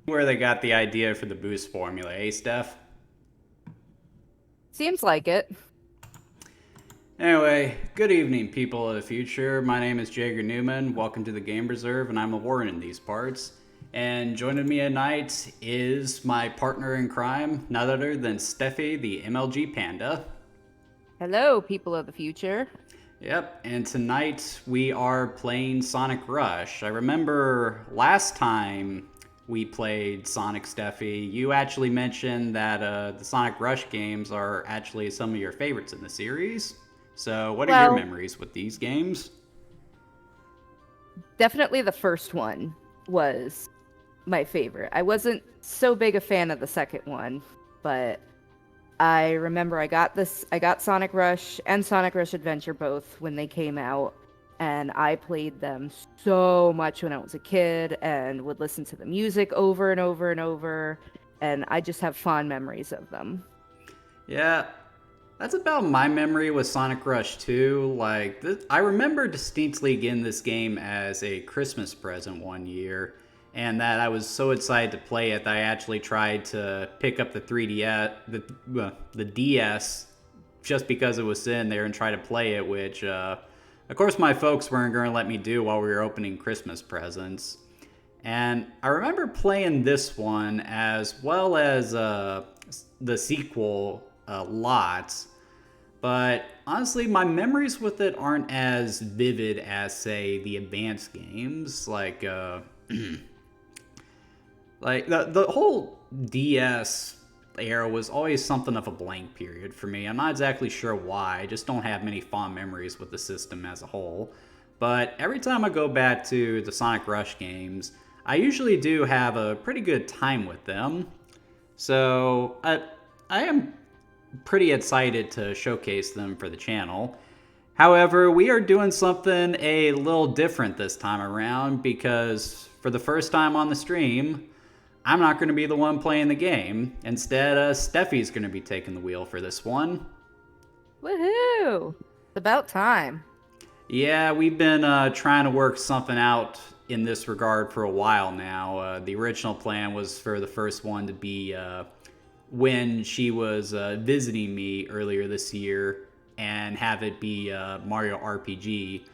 Where they got the idea for the boost formula, eh, Steph? Seems like it. Anyway, good evening, people of the future. My name is Jager Newman. Welcome to the Game Reserve, and I'm a warden in these parts. And joining me tonight is my partner in crime, none other than Steffi, the MLG Panda. Hello, people of the future. Yep, and tonight we are playing Sonic Rush. I remember last time we played Sonic, Steffi, you actually mentioned that the Sonic Rush games are actually some of your favorites in the series. So, what are your Well, memories with these games? definitely the first one was my favorite. I wasn't so big a fan of the second one, but I remember I got Sonic Rush and Sonic Rush Adventure both when they came out, and I played them so much when I was a kid and would listen to the music over and over and over, and I just have fond memories of them. Yeah, that's about my memory with Sonic Rush 2. I remember distinctly getting this game as a Christmas present one year, and that I was so excited to play it that I actually tried to pick up the 3DS, the DS, just because it was sitting there and try to play it, which, of course, my folks weren't going to let me do while we were opening Christmas presents. And I remember playing this one as well as the sequel lots. But honestly, my memories with it aren't as vivid as, say, the advanced games. Like the whole DS era was always something of a blank period for me. I'm not exactly sure why. I just don't have many fond memories with the system as a whole. But every time I go back to the Sonic Rush games, I usually do have a pretty good time with them. So I am pretty excited to showcase them for the channel. However, we are doing something a little different this time around because for the first time on the stream, I'm not going to be the one playing the game. Instead, Steffi's going to be taking the wheel for this one. Woohoo! It's about time. Yeah, we've been trying to work something out in this regard for a while now. The original plan was for the first one to be when she was visiting me earlier this year and have it be Mario RPG.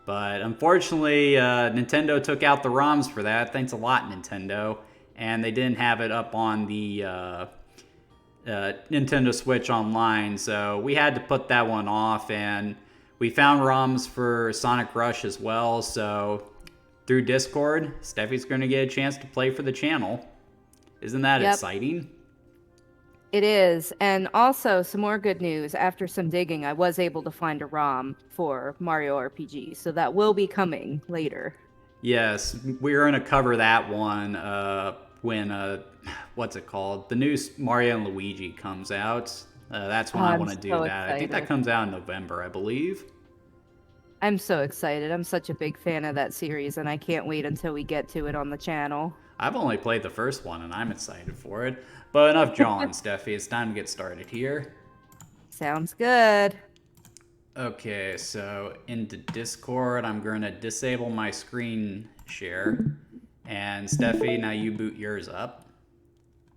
But unfortunately, Nintendo took out the ROMs for that. Thanks a lot, Nintendo. And they didn't have it up on the Nintendo Switch Online, so we had to put that one off. And we found ROMs for Sonic Rush as well. So through Discord, Steffi's going to get a chance to play for the channel. Isn't that Yep, exciting? it is. And also, some more good news. After some digging, I was able to find a ROM for Mario RPG, so that will be coming later. Yes, we're going to cover that one when what's it called? The new Mario and Luigi comes out. That's Oh, when I I'm want to do so that. I think that excited. comes out in November, I believe. I'm so excited. I'm such a big fan of that series, and I can't wait until we get to it on the channel. I've only played the first one, and I'm excited for it. But enough jawing, Steffi. It's time to get started here. Sounds good. Okay, so into Discord, I'm going to disable my screen share. And Steffi, now you boot yours up.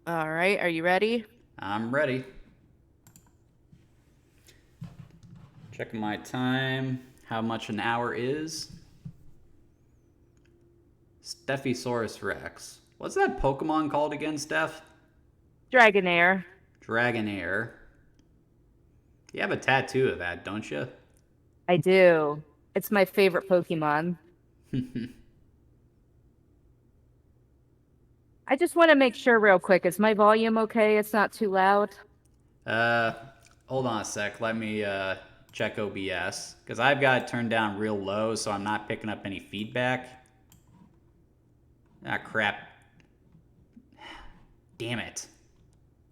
All right, are you ready? I'm ready. Checking my time, how much an hour is. Stephisaurus Rex. What's that Pokemon called again, Steph? Dragonair. Dragonair. You have a tattoo of that, don't you? I do. It's my favorite Pokemon. I just want to make sure real quick. Is my volume okay? It's not too loud. uh, hold on a sec. Let me check OBS because I've got it turned down real low, so I'm not picking up any feedback. Ah, crap. Damn it.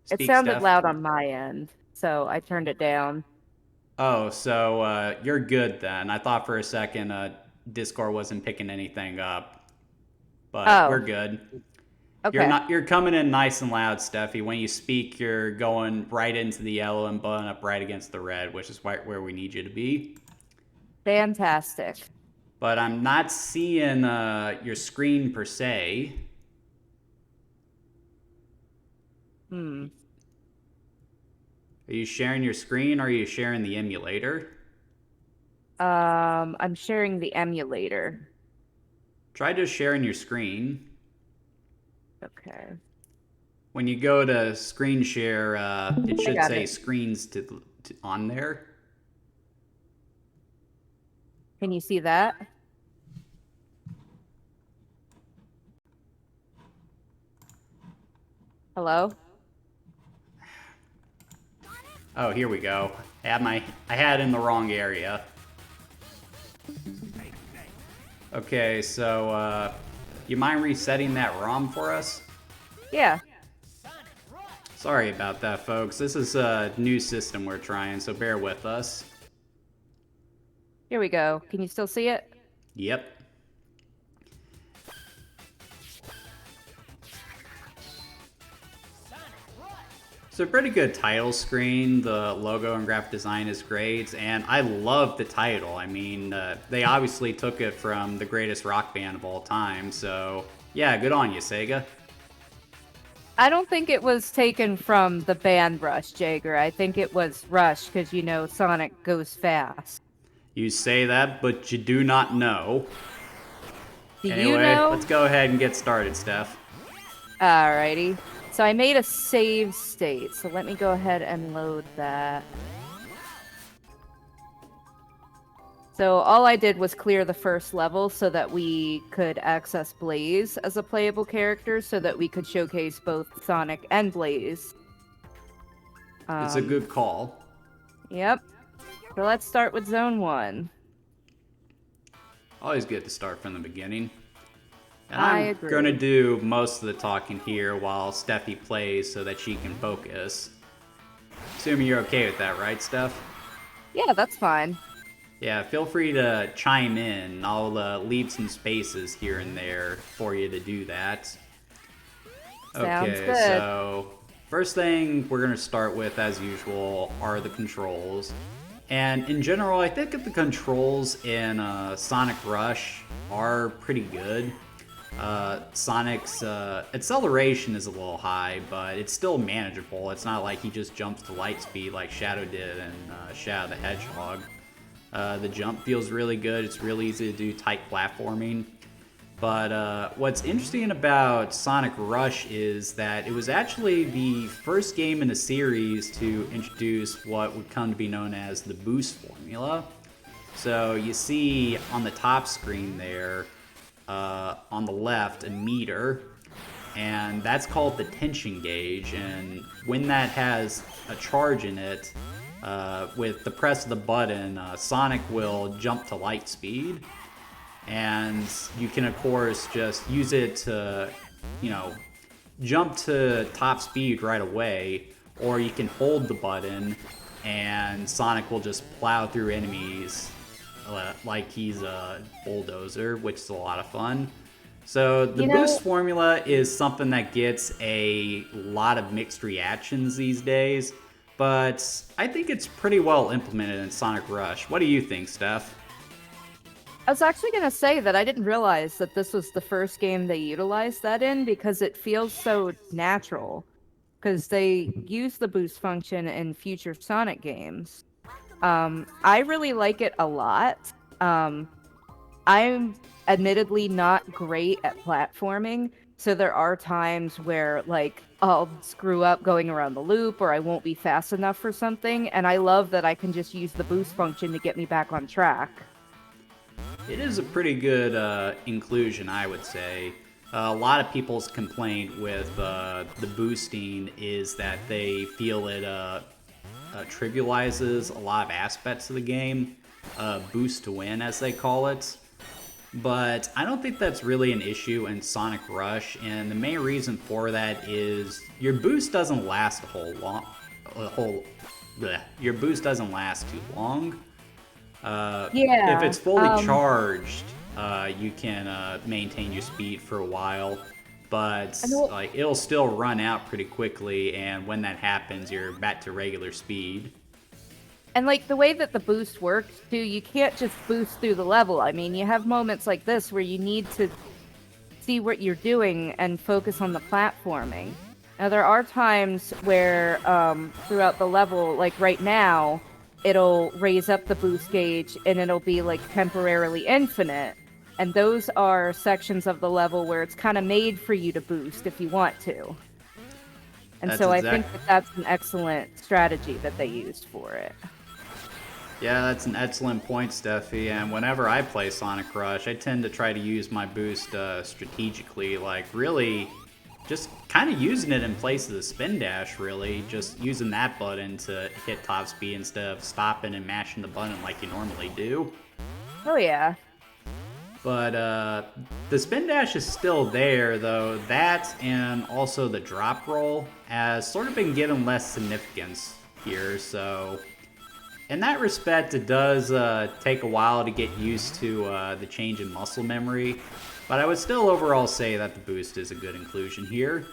It Speak, sounded Steph. loud on my end, so I turned it down. Oh, so you're good then. I thought for a second Discord wasn't picking anything up, but we're Oh, good. You're okay. not. You're coming in nice and loud, Steffi. When you speak, you're going right into the yellow and butting up right against the red, which is right where we need you to be. Fantastic. But I'm not seeing your screen per se. Hmm. Are you sharing your screen or are you sharing the emulator? I'm sharing the emulator. Try just sharing your screen. Okay. When you go to screen share, it I should got say it. screens on there. Can you see that? Hello? Oh, here we go. I had it in the wrong area. Okay, so you mind resetting that ROM for us? Yeah. Sorry about that, folks. This is a new system we're trying, so bear with us. Here we go. Can you still see it? Yep. It's a pretty good title screen. The logo and graphic design is great, and I love the title. I mean, they obviously took it from the greatest rock band of all time, so yeah, good on you, Sega. I don't think it was taken from the band Rush, Jager. I think it was Rush because, Sonic goes fast. You say that, but you do not know. Do you Anyway, know? let's go ahead and get started, Steph. Alrighty. So I made a save state. So let me go ahead and load that. So all I did was clear the first level so that we could access Blaze as a playable character so that we could showcase both Sonic and Blaze. It's a good call. Yep. So let's start with Zone 1. Always good to start from the beginning. And I I'm agree. going to do most of the talking here while Steffi plays so that she can focus. Assuming you're okay with that, right, Steph? Yeah, that's fine. Yeah, feel free to chime in. I'll leave some spaces here and there for you to do that. Sounds Okay, good. so first thing we're going to start with, as usual, are the controls. And in general, I think that the controls in Sonic Rush are pretty good. Sonic's acceleration is a little high, but it's still manageable. It's not like he just jumps to light speed like Shadow did in Shadow the Hedgehog. The jump feels really good. It's really easy to do tight platforming. But what's interesting about Sonic Rush is that it was actually the first game in the series to introduce what would come to be known as the boost formula. So you see on the top screen there, on the left, a meter, and that's called the tension gauge. And when that has a charge in it, with the press of the button, Sonic will jump to light speed. And you can, of course, just use it to, jump to top speed right away, or you can hold the button and Sonic will just plow through enemies like he's a bulldozer, which is a lot of fun. So the boost formula is something that gets a lot of mixed reactions these days, but I think it's pretty well implemented in Sonic Rush. What do you think, Steph? I was actually going to say that I didn't realize that this was the first game they utilized that in because it feels so natural. Because they use the boost function in future Sonic games. I really like it a lot. I'm admittedly not great at platforming, so there are times where I'll screw up going around the loop or I won't be fast enough for something, and I love that I can just use the boost function to get me back on track. It is a pretty good inclusion, I would say. A lot of people's complaint with the boosting is that they feel it trivializes a lot of aspects of the game, boost to win, as they call it. But I don't think that's really an issue in Sonic Rush, and the main reason for that is your boost doesn't last your boost doesn't last too long. If it's fully charged, you can maintain your speed for a while, but it'll still run out pretty quickly, and when that happens, you're back to regular speed. And the way that the boost works too, you can't just boost through the level. I mean, you have moments like this where you need to see what you're doing and focus on the platforming. Now, there are times where throughout the level, like right now, it'll raise up the boost gauge and it'll be like temporarily infinite. And those are sections of the level where it's kind of made for you to boost if you want to. And That's so I exact. think that that's an excellent strategy that they used for it. Yeah, that's an excellent point, Steffi. And whenever I play Sonic Rush, I tend to try to use my boost strategically, like really just kind of using it in place of the spin dash, really. Just using that button to hit top speed instead of stopping and mashing the button like you normally do. Oh, yeah. But the spin dash is still there, though that and also the drop roll has sort of been given less significance here, so in that respect, it does take a while to get used to the change in muscle memory, but I would still overall say that the boost is a good inclusion here.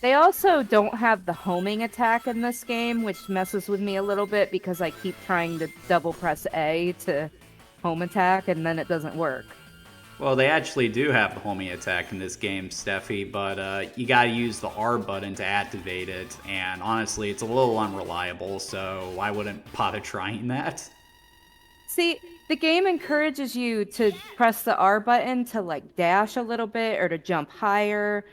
They also don't have the homing attack in this game, which messes with me a little bit because I keep trying to double press A to home attack and then it doesn't work. Well, they actually do have the homing attack in this game, Steffi, but you gotta use the R button to activate it, and honestly, it's a little unreliable, so I wouldn't bother trying that. See, the game encourages you to press the R button to like dash a little bit or to jump higher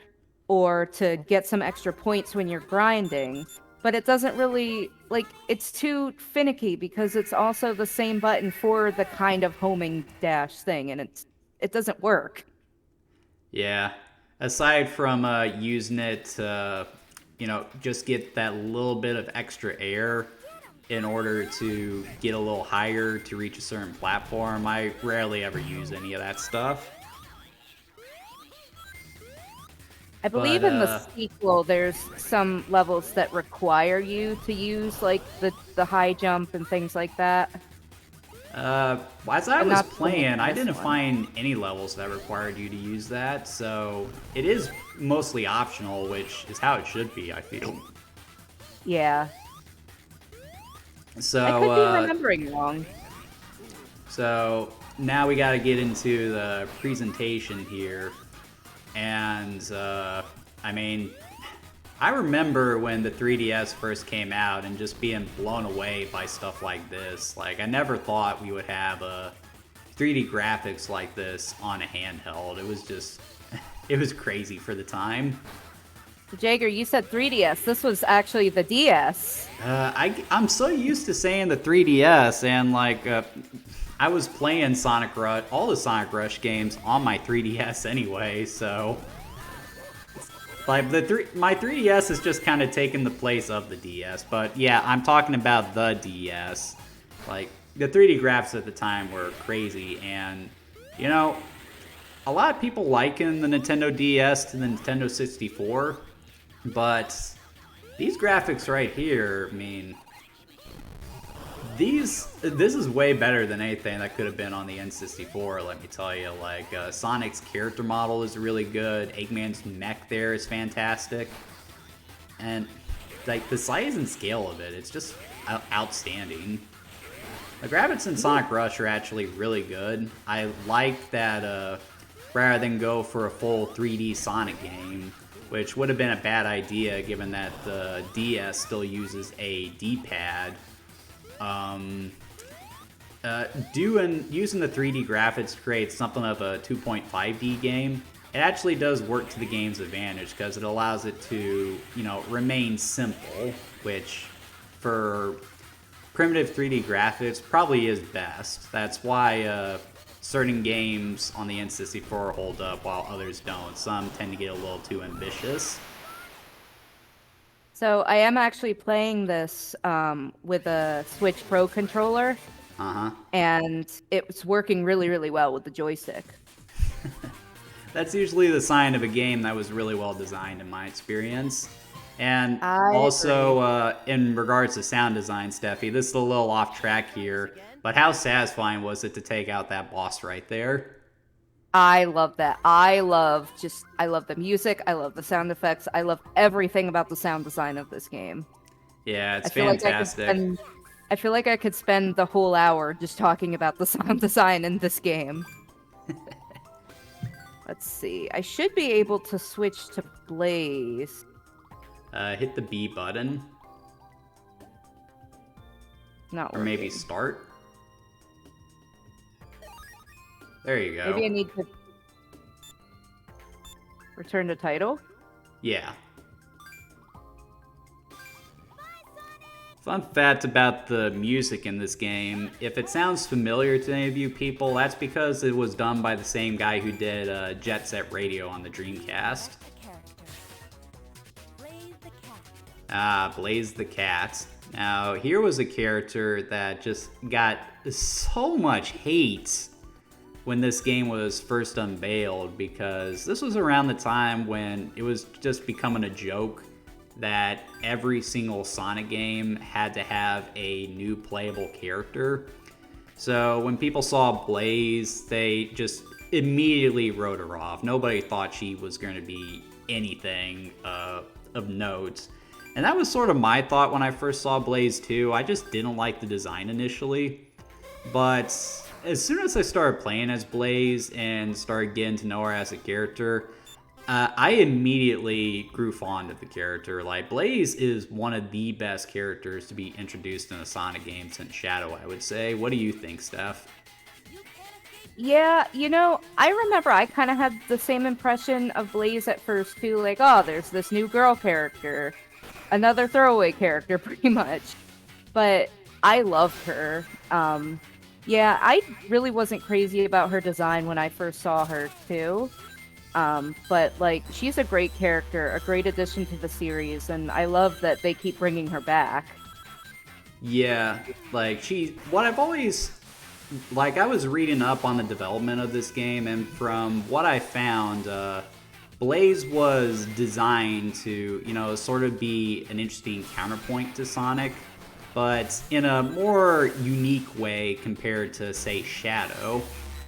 or to get some extra points when you're grinding, but it doesn't really like it's too finicky because it's also the same button for the kind of homing dash thing and it doesn't work. Yeah. Aside from using it to, just get that little bit of extra air in order to get a little higher to reach a certain platform, I rarely ever use any of that stuff. I But believe in the sequel there's some levels that require you to use like the high jump and things like that. as I But was not so much playing, in I this didn't one. find any levels that required you to use that, so it is mostly optional, which is how it should be, I feel. Yeah. I So, could be remembering wrong. so now we got to get into the presentation here. And, I mean, I remember when the 3DS first came out and just being blown away by stuff like this. Like, I never thought we would have 3D graphics like this on a handheld. It was just, it was crazy for the time. Jager, you said 3DS. This was actually the DS. I'm so used to saying the 3DS, and like, I was playing Sonic Rush, all the Sonic Rush games on my 3DS anyway, so like my 3DS is just kind of taking the place of the DS. But yeah, I'm talking about the DS. Like the 3D graphics at the time were crazy, and you know, a lot of people liken the Nintendo DS to the Nintendo 64, but these graphics right here, I mean, this is way better than anything that could have been on the N64. Let me tell you, like Sonic's character model is really good. Eggman's mech there is fantastic, and like the size and scale of it, it's just outstanding. The graphics in Sonic Rush are actually really good. I like that rather than go for a full 3D Sonic game, which would have been a bad idea given that the DS still uses a D-pad. Using the 3D graphics to create something of a 2.5D game, it actually does work to the game's advantage because it allows it to, remain simple, which for primitive 3D graphics probably is best. That's why certain games on the N64 hold up while others don't. Some tend to get a little too ambitious. So I am actually playing this with a Switch Pro controller, Uh-huh. and it's working really, really well with the joystick. That's usually the sign of a game that was really well designed in my experience. And I also, agree. in regards to sound design, Steffi, this is a little off track here, but how satisfying was it to take out that boss right there? I love that. I love the music, I love the sound effects, I love everything about the sound design of this game. Yeah, I it's feel like I could fantastic. spend I feel like I could spend the whole hour just talking about the sound design in this game. Let's see. I should be able to switch to Blaze. Hit the B button. Not Or working. maybe start. There you go. Maybe I need to return to title. Yeah. Fun fact about the music in this game, if it sounds familiar to any of you people, that's because it was done by the same guy who did Jet Set Radio on the Dreamcast. Blaze the Cat. Now, here was a character that just got so much hate when this game was first unveiled, because this was around the time when it was just becoming a joke that every single Sonic game had to have a new playable character. So when people saw Blaze, they just immediately wrote her off. Nobody thought she was going to be anything of note. And that was sort of my thought when I first saw Blaze 2. I just didn't like the design initially. But as soon as I started playing as Blaze and started getting to know her as a character, I immediately grew fond of the character. Like, Blaze is one of the best characters to be introduced in a Sonic game since Shadow, I would say. What do you think, Steph? Yeah, I remember I kind of had the same impression of Blaze at first too. Like, oh, there's this new girl character. Another throwaway character, pretty much. But I loved her. Yeah, I really wasn't crazy about her design when I first saw her, too. But, like, she's a great character, a great addition to the series, and I love that they keep bringing her back. Yeah, like, what I've always... Like, I was reading up on the development of this game, and from what I found, Blaze was designed to, sort of be an interesting counterpoint to Sonic, but in a more unique way compared to, say, Shadow,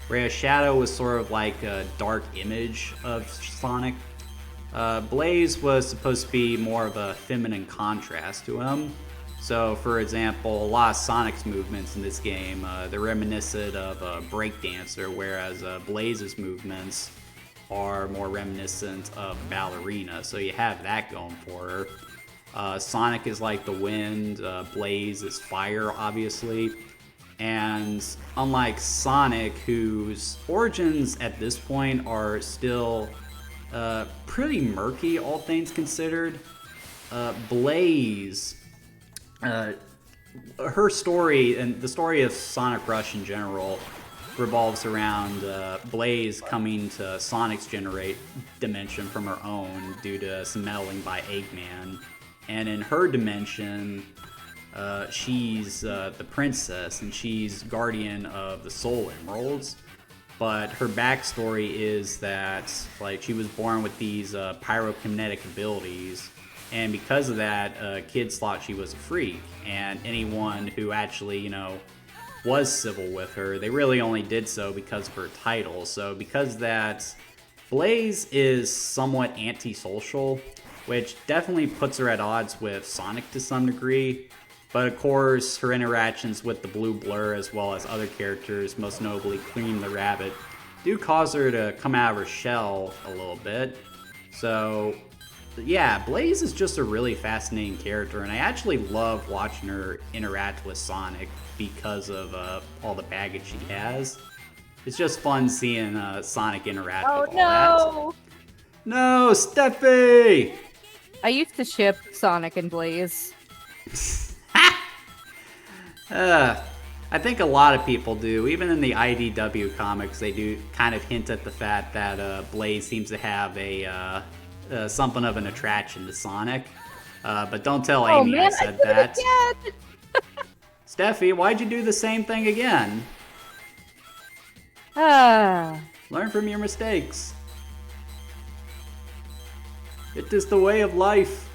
whereas Shadow was sort of like a dark image of Sonic. Blaze was supposed to be more of a feminine contrast to him. So, for example, a lot of Sonic's movements in this game, they're reminiscent of a breakdancer, whereas Blaze's movements are more reminiscent of ballerina. So you have that going for her. Sonic is like the wind, Blaze is fire, obviously. And unlike Sonic, whose origins at this point are still pretty murky, all things considered, Blaze... her story and the story of Sonic Rush in general revolves around Blaze coming to Sonic's dimension from her own due to some meddling by Eggman. And in her dimension, she's the princess and she's guardian of the Soul Emeralds. But her backstory is that, like, she was born with these pyrokinetic abilities. And because of that, kids thought she was a freak. And anyone who actually, was civil with her, they really only did so because of her title. So because of that, Blaze is somewhat antisocial, which definitely puts her at odds with Sonic to some degree. But of course, her interactions with the Blue Blur, as well as other characters, most notably Cream the Rabbit, do cause her to come out of her shell a little bit. So... yeah, Blaze is just a really fascinating character, and I actually love watching her interact with Sonic because of all the baggage she has. It's just fun seeing Sonic interact with all that. No, Steffi! I used to ship Sonic and Blaze. I think a lot of people do. Even in the IDW comics, they do kind of hint at the fact that Blaze seems to have a... something of an attraction to Sonic. But don't tell Amy I said that. Steffi, why'd you do the same thing again? Learn from your mistakes. It is the way of life.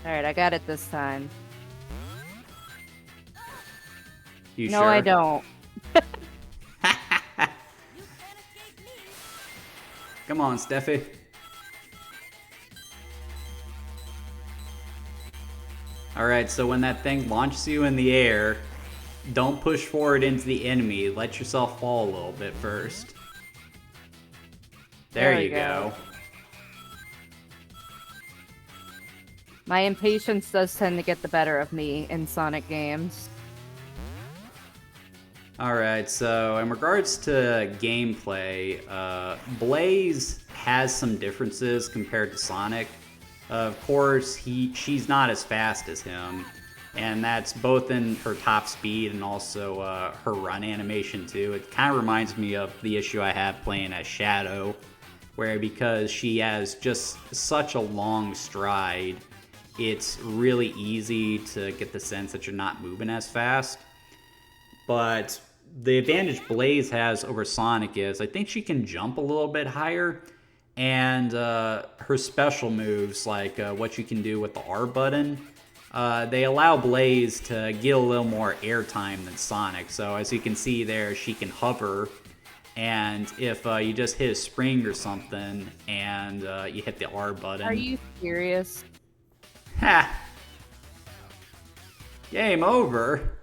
Alright, I got it this time. You no, sure? I don't. Come on, Steffi. Alright, so when that thing launches you in the air, don't push forward into the enemy. Let yourself fall a little bit first. There you go. My impatience does tend to get the better of me in Sonic games. Alright, so in regards to gameplay, Blaze has some differences compared to Sonic. Of course, she's not as fast as him, and that's both in her top speed and also her run animation too. It kind of reminds me of the issue I have playing as Shadow, where because she has just such a long stride, it's really easy to get the sense that you're not moving as fast. But the advantage Blaze has over Sonic is I think she can jump a little bit higher, and her special moves, like what you can do with the R button, they allow Blaze to get a little more airtime than Sonic. So as you can see there, she can hover, and if you just hit a spring or something and you hit the R button... Are you serious? Ha! Game over!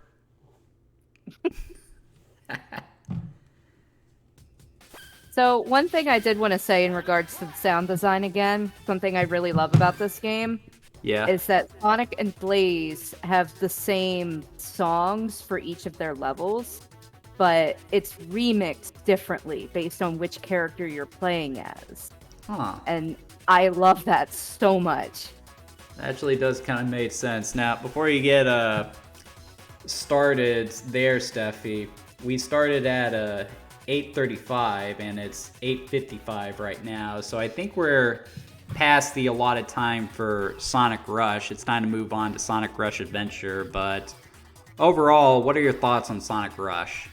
So one thing I did want to say in regards to the sound design again, something I really love about this game, is that Sonic and Blaze have the same songs for each of their levels, but it's remixed differently based on which character you're playing as. Huh. And I love that so much. Actually does kind of make sense. Now, before you get started there, Steffi, we started at 8:35 and it's 8:55 right now, so I think we're past the allotted time for Sonic Rush. It's time to move on to Sonic Rush Adventure, but overall, what are your thoughts on Sonic Rush?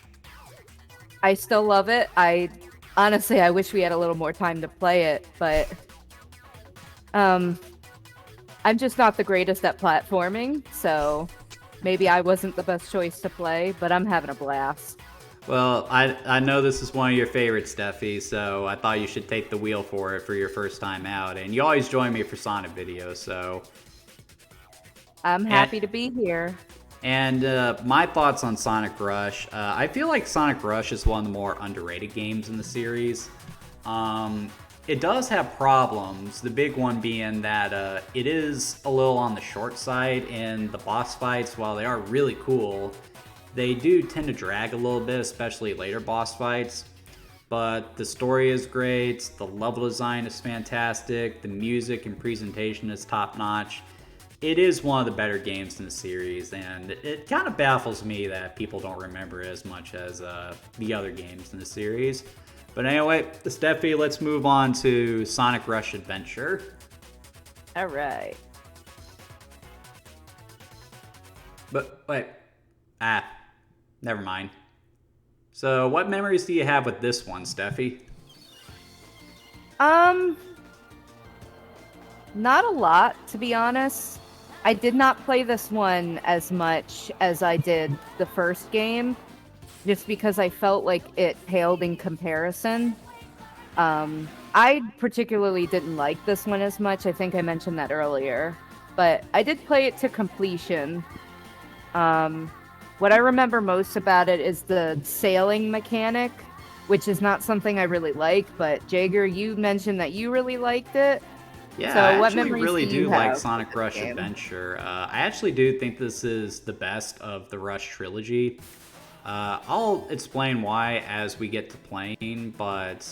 I still love it. Honestly, I wish we had a little more time to play it, but I'm just not the greatest at platforming, so maybe I wasn't the best choice to play, but I'm having a blast. Well, I know this is one of your favorites, Steffi, so I thought you should take the wheel for it for your first time out. And you always join me for Sonic videos, so... I'm happy to be here. And my thoughts on Sonic Rush. I feel like Sonic Rush is one of the more underrated games in the series. It does have problems, the big one being that it is a little on the short side, and the boss fights, while they are really cool, they do tend to drag a little bit, especially later boss fights. But the story is great, the level design is fantastic, the music and presentation is top-notch. It is one of the better games in the series, and it kind of baffles me that people don't remember it as much as the other games in the series. But anyway, Steffi, let's move on to Sonic Rush Adventure. All right. But wait, never mind. So, what memories do you have with this one, Steffi? Not a lot, to be honest. I did not play this one as much as I did the first game, just because I felt like it paled in comparison. I particularly didn't like this one as much. I think I mentioned that earlier. But I did play it to completion. What I remember most about it is the sailing mechanic, which is not something I really like, but Jager, you mentioned that you really liked it. Yeah, so I what actually memories really do you do like have Sonic Rush game? Adventure. I actually do think this is the best of the Rush trilogy. I'll explain why as we get to playing, but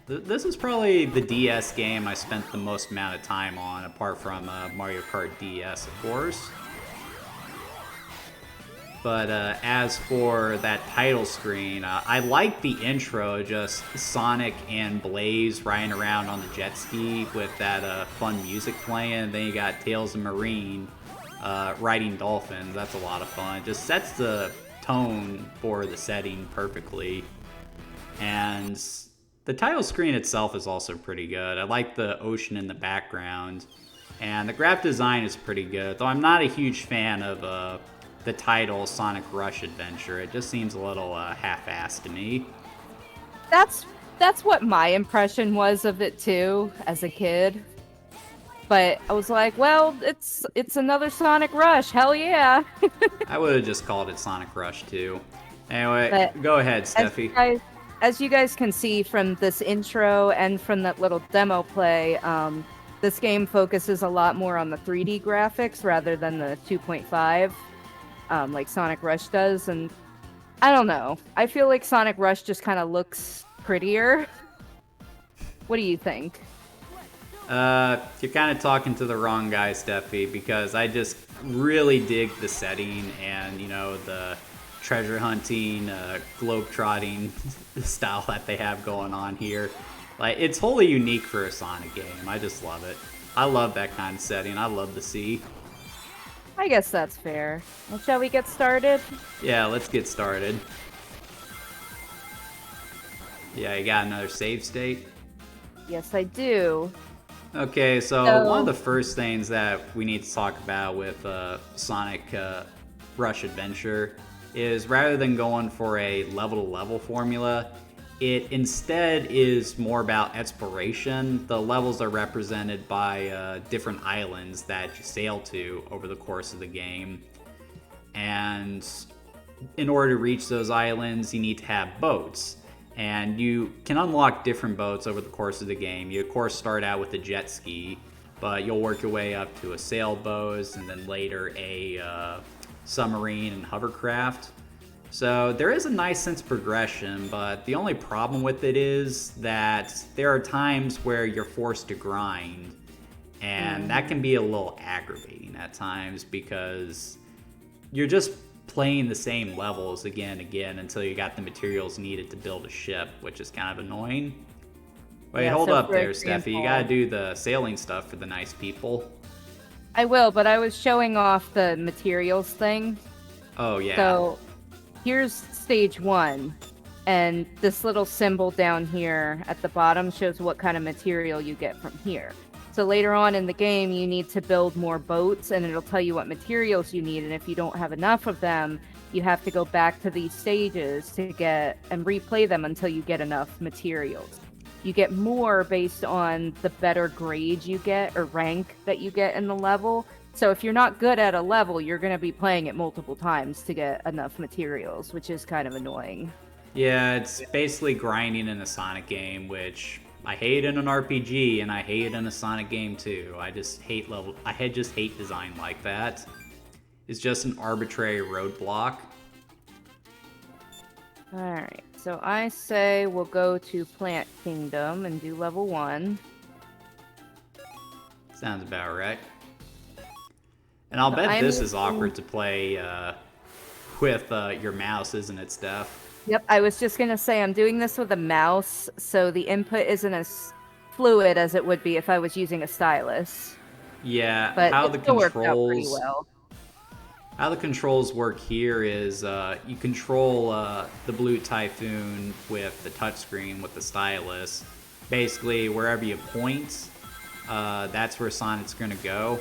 this is probably the DS game I spent the most amount of time on, apart from Mario Kart DS, of course. But as for that title screen, I like the intro, just Sonic and Blaze riding around on the jet ski with that fun music playing. And then you got Tails and Marine riding dolphins. That's a lot of fun. It just sets the tone for the setting perfectly. And the title screen itself is also pretty good. I like the ocean in the background. And the graphic design is pretty good, though I'm not a huge fan of the title Sonic Rush Adventure. It just seems a little half-assed to me. That's what my impression was of it too as a kid. But I was like, well, it's another Sonic Rush. Hell yeah. I would have just called it Sonic Rush too. Anyway, go ahead, Steffi. As you guys can see from this intro and from that little demo play, This game focuses a lot more on the 3D graphics rather than the 2.5, like Sonic Rush does. And I don't know. I feel like Sonic Rush just kind of looks prettier. What do you think? You're kind of talking to the wrong guy, Steffi, because I just really dig the setting and, the treasure hunting, globe-trotting style that they have going on here. Like, it's wholly unique for a Sonic game. I just love it. I love that kind of setting. I love the sea. I guess that's fair. Well, shall we get started? Yeah, let's get started. Yeah, you got another save state? Yes, I do. Okay, so one of the first things that we need to talk about with Sonic Rush Adventure is rather than going for a level-to-level formula, it instead is more about exploration. The levels are represented by different islands that you sail to over the course of the game. And in order to reach those islands, you need to have boats. And you can unlock different boats over the course of the game. You, of course, start out with a jet ski, but you'll work your way up to a sailboat and then later a submarine and hovercraft. So there is a nice sense of progression, but the only problem with it is that there are times where you're forced to grind, and that can be a little aggravating at times because you're just playing the same levels again and again until you got the materials needed to build a ship, which is kind of annoying. Wait, hold up there, Steffi. You gotta do the sailing stuff for the nice people. I will, but I was showing off the materials thing. Oh, yeah. So here's stage 1, and this little symbol down here at the bottom shows what kind of material you get from here. So later on in the game, you need to build more boats, and it'll tell you what materials you need, and if you don't have enough of them, you have to go back to these stages to get and replay them until you get enough materials. You get more based on the better grade you get or rank that you get in the level. So if you're not good at a level, you're going to be playing it multiple times to get enough materials, which is kind of annoying. Yeah, it's basically grinding in a Sonic game, which I hate in an RPG, and I hate it in a Sonic game too. I just hate design like that. It's just an arbitrary roadblock. Alright, so I say we'll go to Plant Kingdom and do level 1. Sounds about right. And I'll bet this is awkward to play with your mouse, isn't it, Steph? Yep, I was just going to say I'm doing this with a mouse, so the input isn't as fluid as it would be if I was using a stylus. Yeah, but how it the still worked out pretty controls well. how the controls work here is you control the Blue Typhoon with the touchscreen with the stylus. Basically, wherever you point, that's where Sonic's going to go.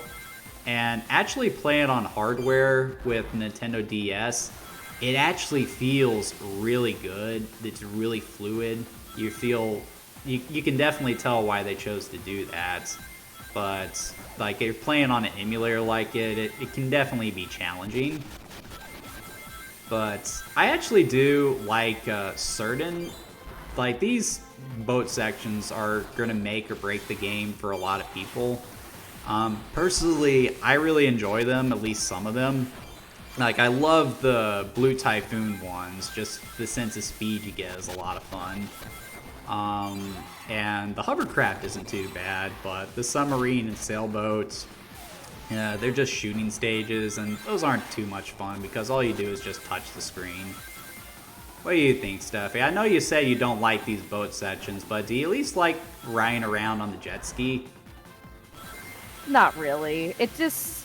And actually playing on hardware with Nintendo DS, it actually feels really good. It's really fluid. You can definitely tell why they chose to do that. But like if you're playing on an emulator like it can definitely be challenging. But I actually do like certain, like these boat sections are gonna make or break the game for a lot of people. Personally, I really enjoy them, at least some of them. Like, I love the Blue Typhoon ones, just the sense of speed you get is a lot of fun. And the hovercraft isn't too bad, but the submarine and sailboats, yeah, they're just shooting stages, and those aren't too much fun because all you do is just touch the screen. What do you think, Steffi? I know you say you don't like these boat sections, but do you at least like riding around on the jet ski? Not really. It just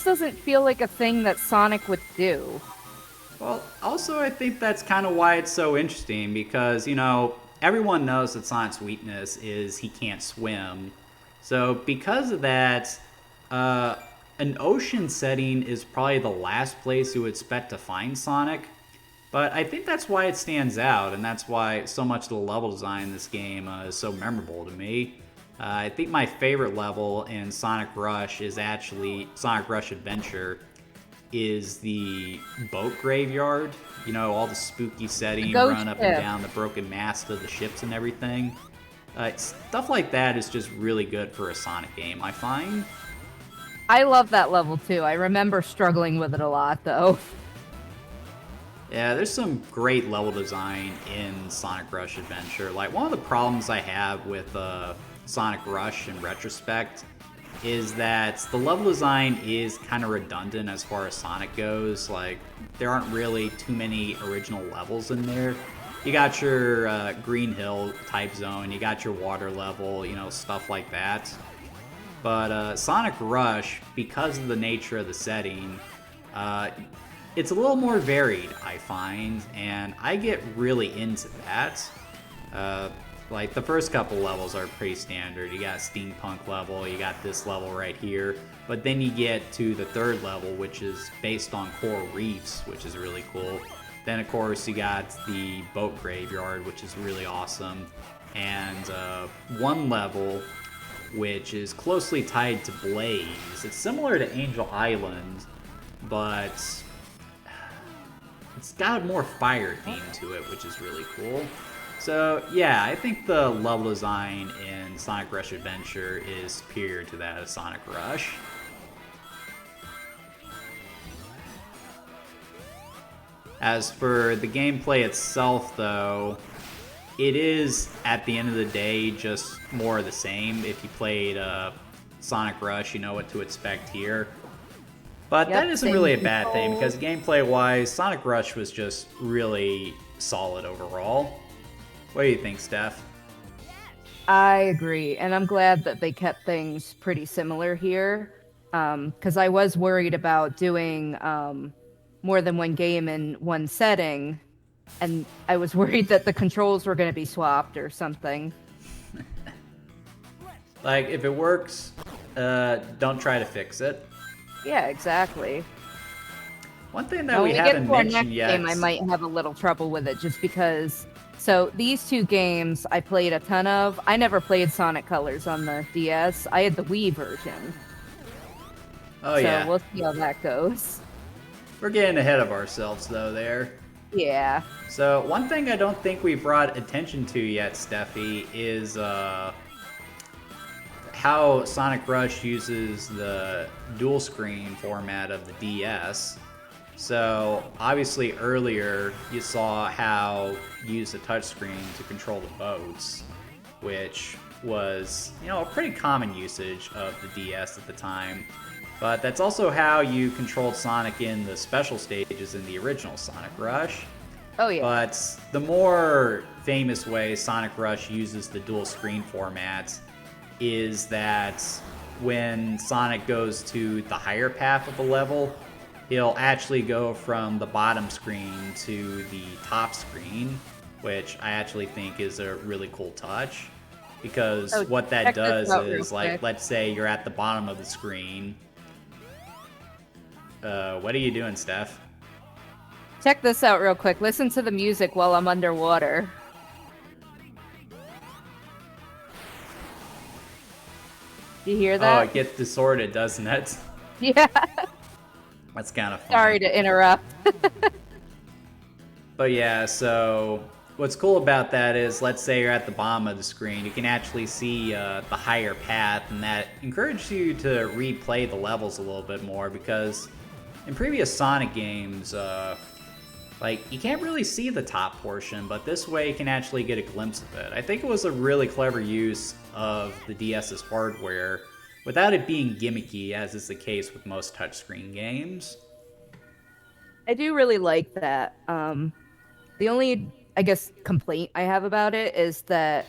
doesn't feel like a thing that Sonic would do. Well, also I think that's kind of why it's so interesting because, everyone knows that Sonic's weakness is he can't swim. So because of that, an ocean setting is probably the last place you would expect to find Sonic. But I think that's why it stands out, and that's why so much of the level design in this game is so memorable to me. I think my favorite level in Sonic Rush is actually Sonic Rush Adventure, is the boat graveyard. All the spooky setting, run up and down the broken mast of the ships and everything. Stuff like that is just really good for a Sonic game, I find. I love that level too. I remember struggling with it a lot though. Yeah, there's some great level design in Sonic Rush Adventure. Like, one of the problems I have with Sonic Rush in retrospect is that the level design is kind of redundant as far as Sonic goes. Like, there aren't really too many original levels in there. You got your Green Hill type zone, you got your water level, you know, stuff like that. But Sonic Rush, because of the nature of the setting, it's a little more varied, I find, and I get really into that. Like, the first couple levels are pretty standard. You got a steampunk level, you got this level right here, but then you get to the third level, which is based on coral reefs, which is really cool. Then, of course, you got the boat graveyard, which is really awesome, and one level which is closely tied to Blaze. It's similar to Angel Island, but it's got a more fire theme to it, which is really cool. So yeah, I think the level design in Sonic Rush Adventure is superior to that of Sonic Rush. As for the gameplay itself, though, it is, at the end of the day, just more of the same. If you played Sonic Rush, you know what to expect here. But that isn't really a bad thing, because gameplay-wise, Sonic Rush was just really solid overall. What do you think, Steph? I agree, and I'm glad that they kept things pretty similar here, because I was worried about doing more than one game in one setting, and I was worried that the controls were going to be swapped or something. Like, if it works, don't try to fix it. Yeah, exactly. One thing that we haven't mentioned yet... Game, I might have a little trouble with it, just because... So, these two games I played a ton of. I never played Sonic Colors on the DS. I had the Wii version. Oh, yeah. So, we'll see how that goes. We're getting ahead of ourselves, though, there. Yeah. So, one thing I don't think we brought attention to yet, Steffi, is how Sonic Rush uses the dual screen format of the DS. So, obviously earlier you saw how you use the touchscreen to control the boats, which was, you know, a pretty common usage of the DS at the time. But that's also how you controlled Sonic in the special stages in the original Sonic Rush. Oh, yeah. But the more famous way Sonic Rush uses the dual screen format is that when Sonic goes to the higher path of the level, he'll actually go from the bottom screen to the top screen, which I actually think is a really cool touch. Because what that does is, like, let's say you're at the bottom of the screen. What are you doing, Steph? Check this out real quick. Listen to the music while I'm underwater. Do you hear that? Oh, it gets distorted, doesn't it? Yeah. That's kind of funny. Sorry to interrupt. But yeah, so what's cool about that is, let's say you're at the bottom of the screen, you can actually see the higher path, and that encourages you to replay the levels a little bit more, because in previous Sonic games, like, you can't really see the top portion, but this way you can actually get a glimpse of it. I think it was a really clever use of the DS's hardware, without it being gimmicky, as is the case with most touchscreen games. I do really like that. The only, I guess, complaint I have about it is that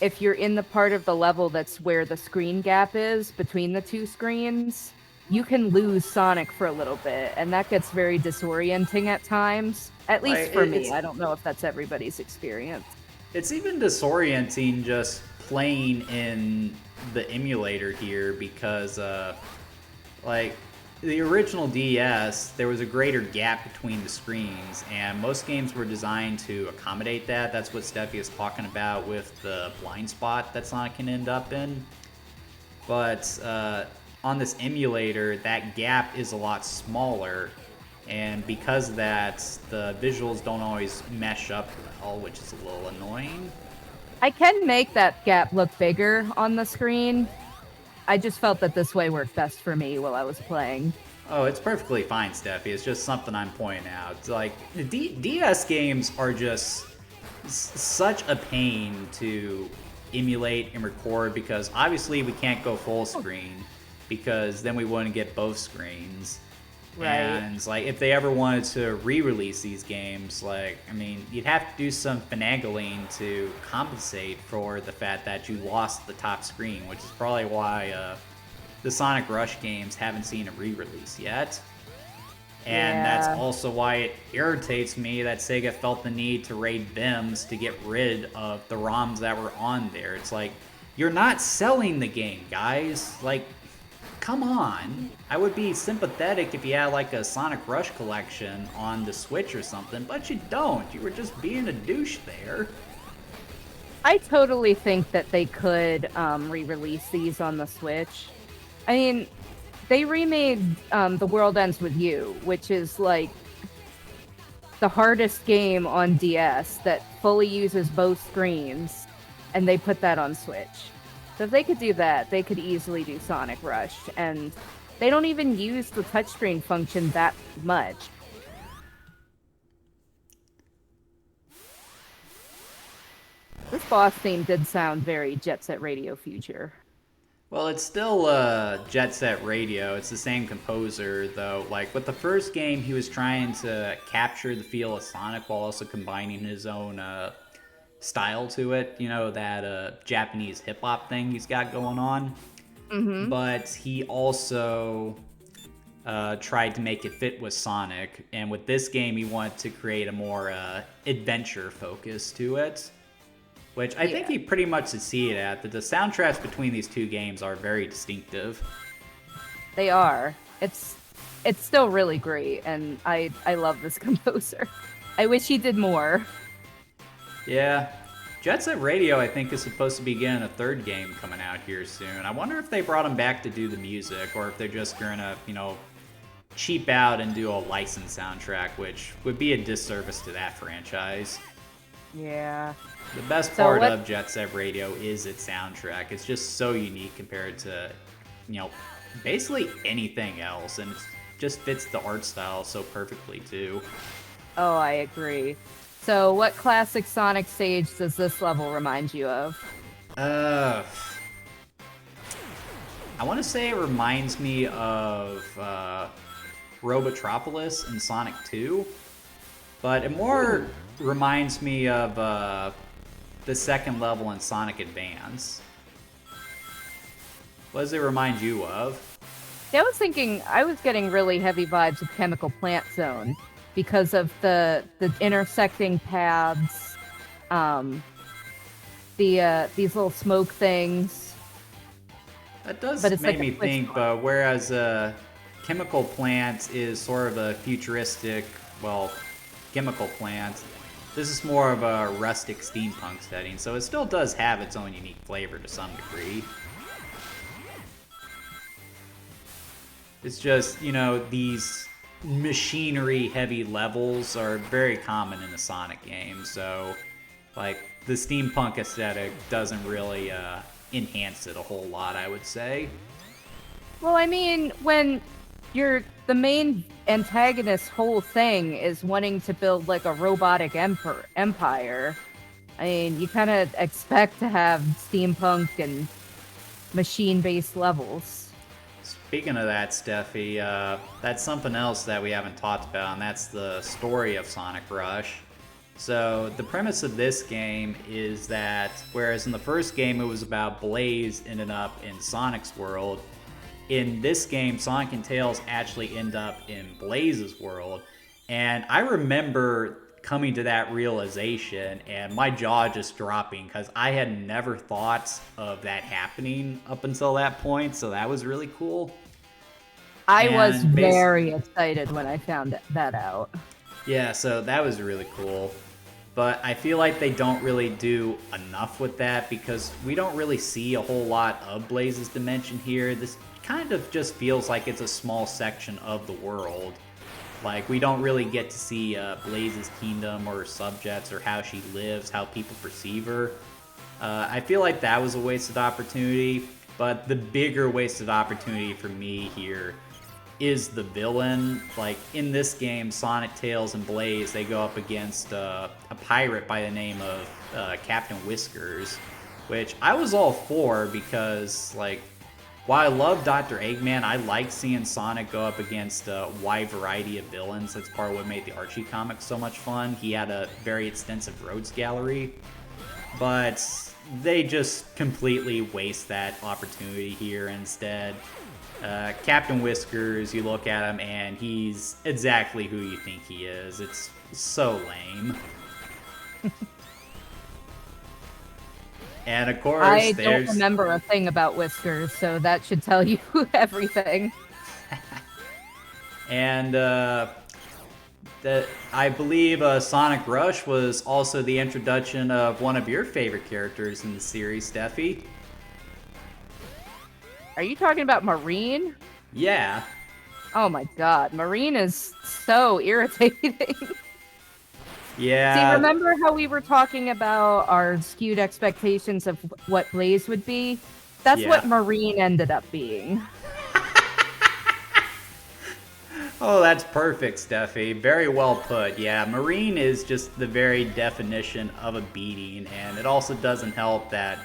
if you're in the part of the level that's where the screen gap is between the two screens, you can lose Sonic for a little bit, and that gets very disorienting at times. At least for me. I don't know if that's everybody's experience. It's even disorienting just playing in the emulator here, because, like, the original DS, there was a greater gap between the screens, and most games were designed to accommodate that. That's what Steffi is talking about with the blind spot that Sonic can end up in. But on this emulator, that gap is a lot smaller, and because of that, the visuals don't always mesh up well, which is a little annoying. I can make that gap look bigger on the screen. I just felt that this way worked best for me while I was playing. Oh, it's perfectly fine, Steffi. It's just something I'm pointing out. It's like, the DS games are just such a pain to emulate and record because obviously we can't go full screen because then we wouldn't get both screens. Right. And like, if they ever wanted to re-release these games, like, I mean, you'd have to do some finagling to compensate for the fact that you lost the top screen, which is probably why the Sonic Rush games haven't seen a re-release yet. And that's also why it irritates me that Sega felt the need to raid BIMs to get rid of the ROMs that were on there. It's like, you're not selling the game, guys. Like, come on. I would be sympathetic if you had like a Sonic Rush collection on the Switch or something, but you don't. You were just being a douche there. I totally think that they could re-release these on the Switch. I mean, they remade The World Ends With You, which is like the hardest game on DS that fully uses both screens, and they put that on Switch. So if they could do that, they could easily do Sonic Rush, and they don't even use the touchscreen function that much. This boss theme did sound very Jet Set Radio Future. Well, it's still Jet Set Radio. It's the same composer, though. Like, with the first game, he was trying to capture the feel of Sonic while also combining his own style to it. You know, that Japanese hip-hop thing he's got going on. Mm-hmm. But he also tried to make it fit with Sonic. And with this game, he wanted to create a more adventure focus to it. Which I think he pretty much succeeded at. That the soundtracks between these two games are very distinctive. They are. It's still really great, and I love this composer. I wish he did more. Yeah. Jet Set Radio, I think, is supposed to be getting a third game coming out here soon. I wonder if they brought him back to do the music, or if they're just gonna, you know, cheap out and do a licensed soundtrack, which would be a disservice to that franchise. Yeah. The best part of Jet Set Radio is its soundtrack. It's just so unique compared to, you know, basically anything else, and it just fits the art style so perfectly, too. Oh, I agree. So, what classic Sonic stage does this level remind you of? I want to say it reminds me of Robotropolis in Sonic 2, but it more reminds me of the second level in Sonic Advance. What does it remind you of? Yeah, I was getting really heavy vibes of Chemical Plant Zone because of the intersecting paths, these little smoke things. That does make me think, but whereas Chemical Plant is sort of a futuristic, well, chemical plant, this is more of a rustic steampunk setting, so it still does have its own unique flavor to some degree. It's just, you know, these machinery-heavy levels are very common in the Sonic game, so, like, the steampunk aesthetic doesn't really enhance it a whole lot, I would say. Well, I mean, when the main antagonist's whole thing is wanting to build like a robotic empire, I mean, you kind of expect to have steampunk and machine-based levels. Speaking of that, Steffi, that's something else that we haven't talked about, and that's the story of Sonic Rush. So the premise of this game is that whereas in the first game it was about Blaze ending up in Sonic's world, in this game, Sonic and Tails actually end up in Blaze's world. And I remember coming to that realization and my jaw just dropping because I had never thought of that happening up until that point. So that was really cool. I was very excited when I found that out. Yeah, so that was really cool. But I feel like they don't really do enough with that because we don't really see a whole lot of Blaze's dimension here. This kind of just feels like it's a small section of the world. Like, we don't really get to see Blaze's kingdom or her subjects or how she lives, how people perceive her. I feel like that was a wasted opportunity, but the bigger wasted opportunity for me here is the villain. Like, in this game, Sonic, Tails, and Blaze, they go up against a pirate by the name of Captain Whiskers, which I was all for because, like, while I love Dr. Eggman, I like seeing Sonic go up against a wide variety of villains. That's part of what made the Archie comics so much fun. He had a very extensive rogues gallery, but they just completely waste that opportunity here instead. Captain Whiskers, you look at him and he's exactly who you think he is. It's so lame. And of course, I don't remember a thing about Whiskers, so that should tell you everything. And I believe Sonic Rush was also the introduction of one of your favorite characters in the series, Steffi. Are you talking about Marine? Yeah. Oh my god, Marine is so irritating. Yeah. See, remember how we were talking about our skewed expectations of what Blaze would be? That's what Marine ended up being. Oh, that's perfect, Steffi. Very well put. Yeah, Marine is just the very definition of a beating, and it also doesn't help that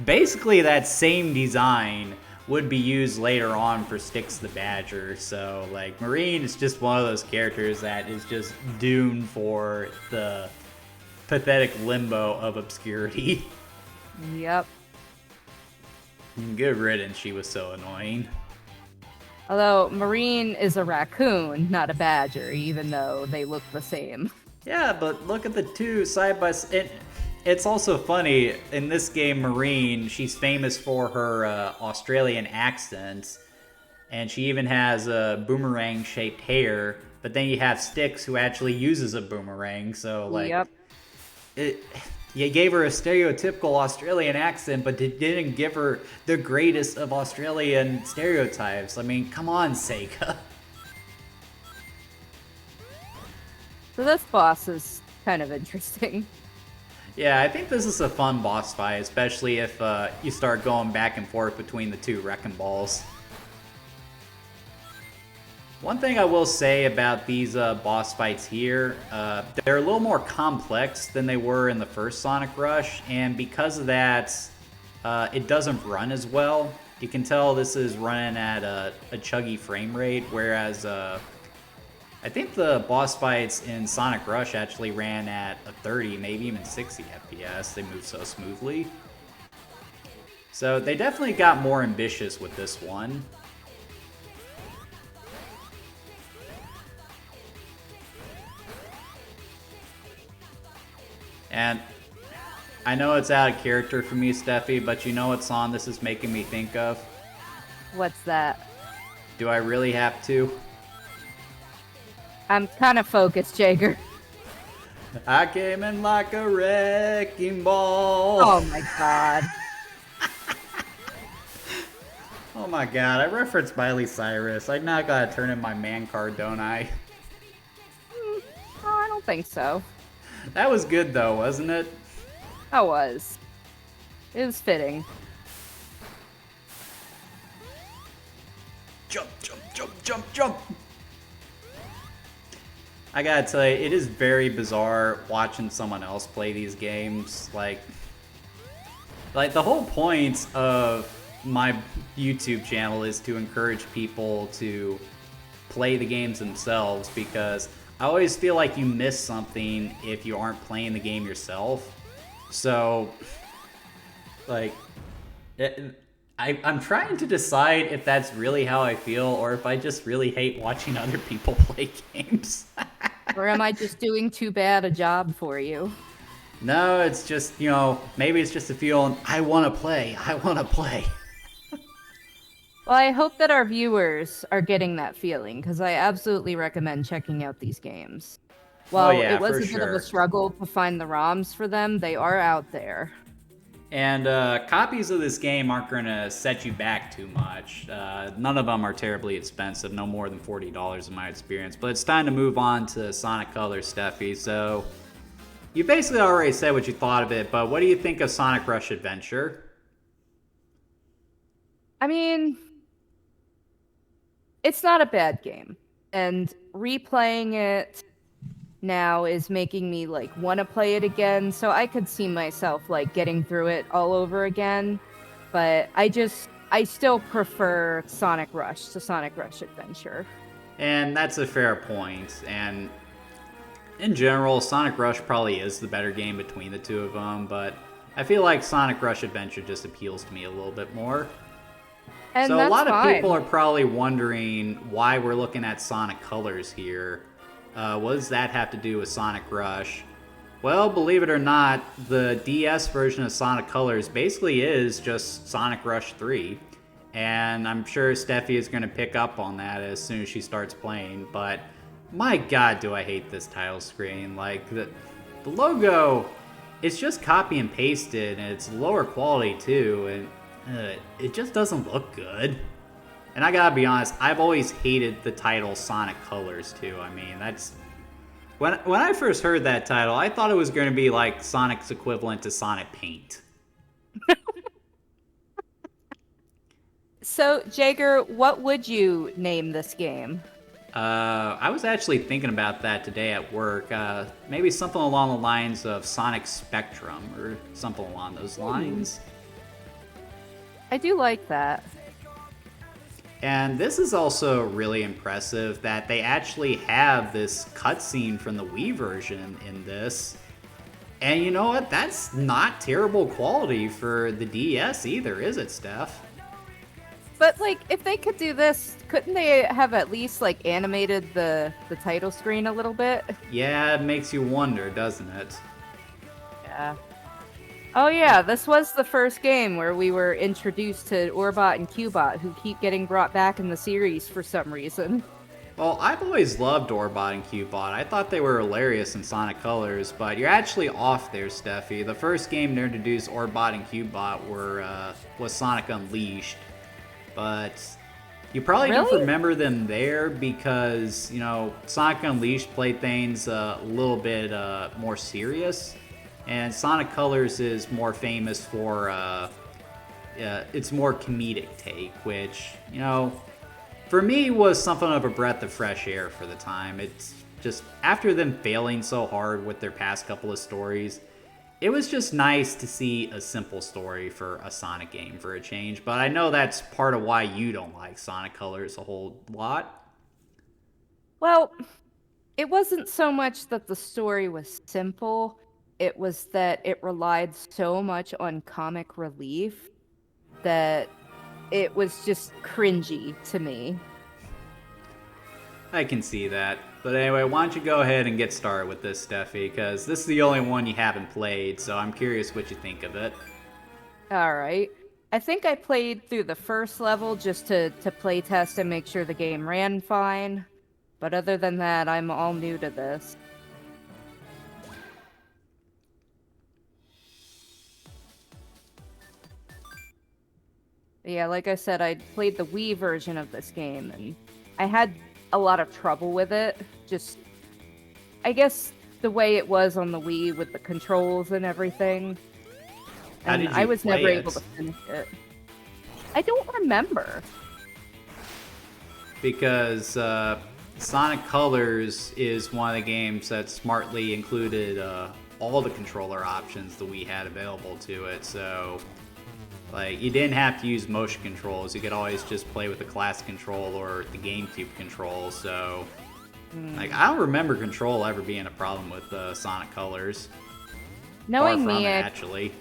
basically that same design would be used later on for Styx the Badger. So, like, Marine is just one of those characters that is just doomed for the pathetic limbo of obscurity. Yep. Good riddance, she was so annoying. Although Marine is a raccoon, not a badger, even though they look the same. Yeah, but look at the two side by side. It's also funny, in this game, Marine, she's famous for her Australian accent, and she even has a boomerang-shaped hair, but then you have Styx, who actually uses a boomerang, so, like, yep. You gave her a stereotypical Australian accent, but didn't give her the greatest of Australian stereotypes. I mean, come on, Sega. So this boss is kind of interesting. Yeah, I think this is a fun boss fight, especially if you start going back and forth between the two Wrecking Balls. One thing I will say about these boss fights here, they're a little more complex than they were in the first Sonic Rush, and because of that, it doesn't run as well. You can tell this is running at a chuggy frame rate, whereas I think the boss fights in Sonic Rush actually ran at a 30, maybe even 60 FPS. They move so smoothly. So they definitely got more ambitious with this one. And I know it's out of character for me, Steffi, but you know what song this is making me think of? What's that? Do I really have to? I'm kind of focused, Jager. I came in like a wrecking ball. Oh my god. Oh my god, I referenced Miley Cyrus. I now gotta turn in my man card, don't I? Oh, I don't think so. That was good though, wasn't it? I was. It was fitting. Jump, jump, jump, jump, jump! I gotta tell you, it is very bizarre watching someone else play these games. Like the whole point of my YouTube channel is to encourage people to play the games themselves, because I always feel like you miss something if you aren't playing the game yourself. So, like, I'm trying to decide if that's really how I feel, or if I just really hate watching other people play games. Or am I just doing too bad a job for you? No, it's just, you know, maybe it's just a feeling, I want to play. Well, I hope that our viewers are getting that feeling, because I absolutely recommend checking out these games. While it was a bit of a struggle to find the ROMs for them, they are out there. And copies of this game aren't going to set you back too much. None of them are terribly expensive, no more than $40 in my experience. But it's time to move on to Sonic Colors, Steffi. So, You basically already said what you thought of it, but what do you think of Sonic Rush Adventure? I mean, it's not a bad game. And replaying it now is making me like want to play it again. So I could see myself like getting through it all over again. But I still prefer Sonic Rush to Sonic Rush Adventure. And that's a fair point. And in general, Sonic Rush probably is the better game between the two of them, but I feel like Sonic Rush Adventure just appeals to me a little bit more. And So a that's lot of fine. people are probably wondering why we're looking at Sonic Colors here. What does that have to do with Sonic Rush? Well, believe it or not, the DS version of Sonic Colors basically is just Sonic Rush 3. And I'm sure Steffi is going to pick up on that as soon as she starts playing. But my god, do I hate this title screen. Like, the logo, it's just copy and pasted, and it's lower quality too. And it just doesn't look good. And I gotta be honest, I've always hated the title Sonic Colors too. I mean, that's when I first heard that title, I thought it was going to be like Sonic's equivalent to Sonic Paint. So, Jager, what would you name this game? I was actually thinking about that today at work. Maybe something along the lines of Sonic Spectrum or something along those lines. I do like that. And this is also really impressive that they actually have this cutscene from the Wii version in this. And you know what? That's not terrible quality for the DS either, is it, Steph? But like, if they could do this, couldn't they have at least like animated the title screen a little bit? Yeah, it makes you wonder, doesn't it? Yeah. Oh yeah, this was the first game where we were introduced to Orbot and Cubot, who keep getting brought back in the series for some reason. Well, I've always loved Orbot and Cubot. I thought they were hilarious in Sonic Colors, but you're actually off there, Steffi. The first game to introduce Orbot and Cubot was Sonic Unleashed. But you probably don't remember them there because, you know, Sonic Unleashed played things a little bit more serious. And Sonic Colors is more famous for its more comedic take, which, you know, for me was something of a breath of fresh air for the time. It's just, after them failing so hard with their past couple of stories, it was just nice to see a simple story for a Sonic game for a change. But I know that's part of why you don't like Sonic Colors a whole lot. Well, it wasn't so much that the story was simple, it was that it relied so much on comic relief that it was just cringy to me. I can see that. But anyway, why don't you go ahead and get started with this, Steffi, because this is the only one you haven't played, so I'm curious what you think of it. Alright. I think I played through the first level just to play test and make sure the game ran fine. But other than that, I'm all new to this. Yeah, like I said, I played the Wii version of this game, and I had a lot of trouble with it. Just, I guess, the way it was on the Wii with the controls and everything. How did you I was play never it? able to finish it. I don't remember. Because Sonic Colors is one of the games that smartly included all the controller options that we had available to it, so like you didn't have to use motion controls. You could always just play with the classic control or the GameCube control. So like I don't remember control ever being a problem with Sonic Colors. Knowing Far from me, it, I actually.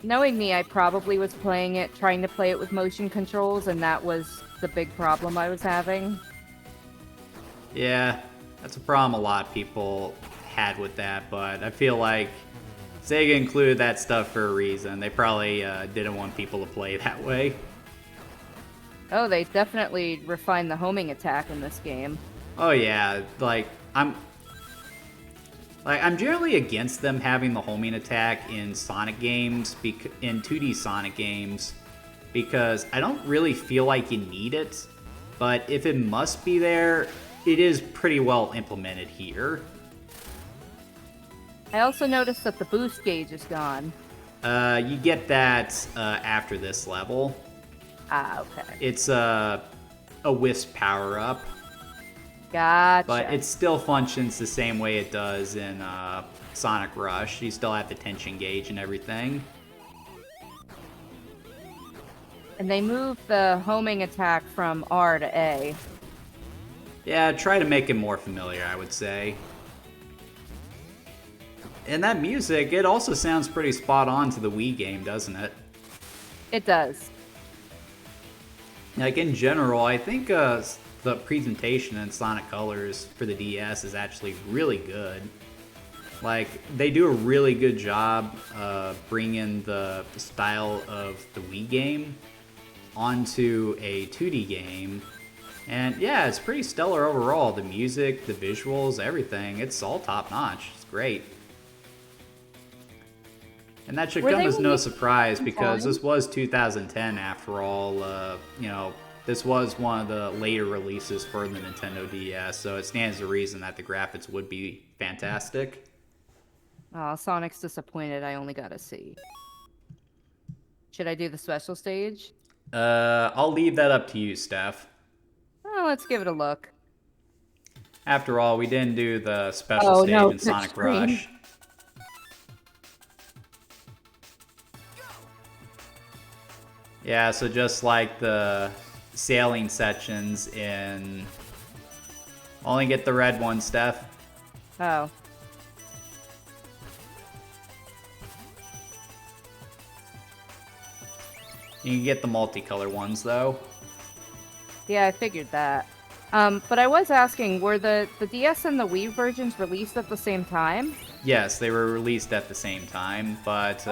Knowing me, I probably was trying to play it with motion controls, and that was the big problem I was having. Yeah, that's a problem a lot of people had with that, but I feel like Sega included that stuff for a reason. They probably didn't want people to play that way. Oh, they definitely refined the homing attack in this game. Oh yeah, I'm generally against them having the homing attack in Sonic games, in 2D Sonic games, because I don't really feel like you need it. But if it must be there, it is pretty well implemented here. I also noticed that the boost gauge is gone. You get that after this level. Ah, okay. It's a wisp power-up, but Gotcha. it still functions the same way it does in Sonic Rush. You still have the tension gauge and everything. And they moved the homing attack from R to A. Yeah, try to make it more familiar, I would say. And that music, it also sounds pretty spot on to the Wii game, doesn't it? It does. Like, in general, I think the presentation in Sonic Colors for the DS is actually really good. Like, they do a really good job bringing the style of the Wii game onto a 2D game. And yeah, it's pretty stellar overall. The music, the visuals, everything. It's all top notch. It's great. And that should come as no surprise because this was 2010 after all. You know, this was one of the later releases for the Nintendo DS, so it stands to reason that the graphics would be fantastic. Oh, Sonic's disappointed I only got a C. Should I do the special stage? I'll leave that up to you, Steph. Oh, let's give it a look. After all, we didn't do the special stage in Sonic Rush. Yeah, so just like the sailing sections in... Only get the red one, Steph. Oh. You can get the multicolor ones, though. Yeah, I figured that. But I was asking, were the DS and the Wii versions released at the same time? Yes, they were released at the same time, but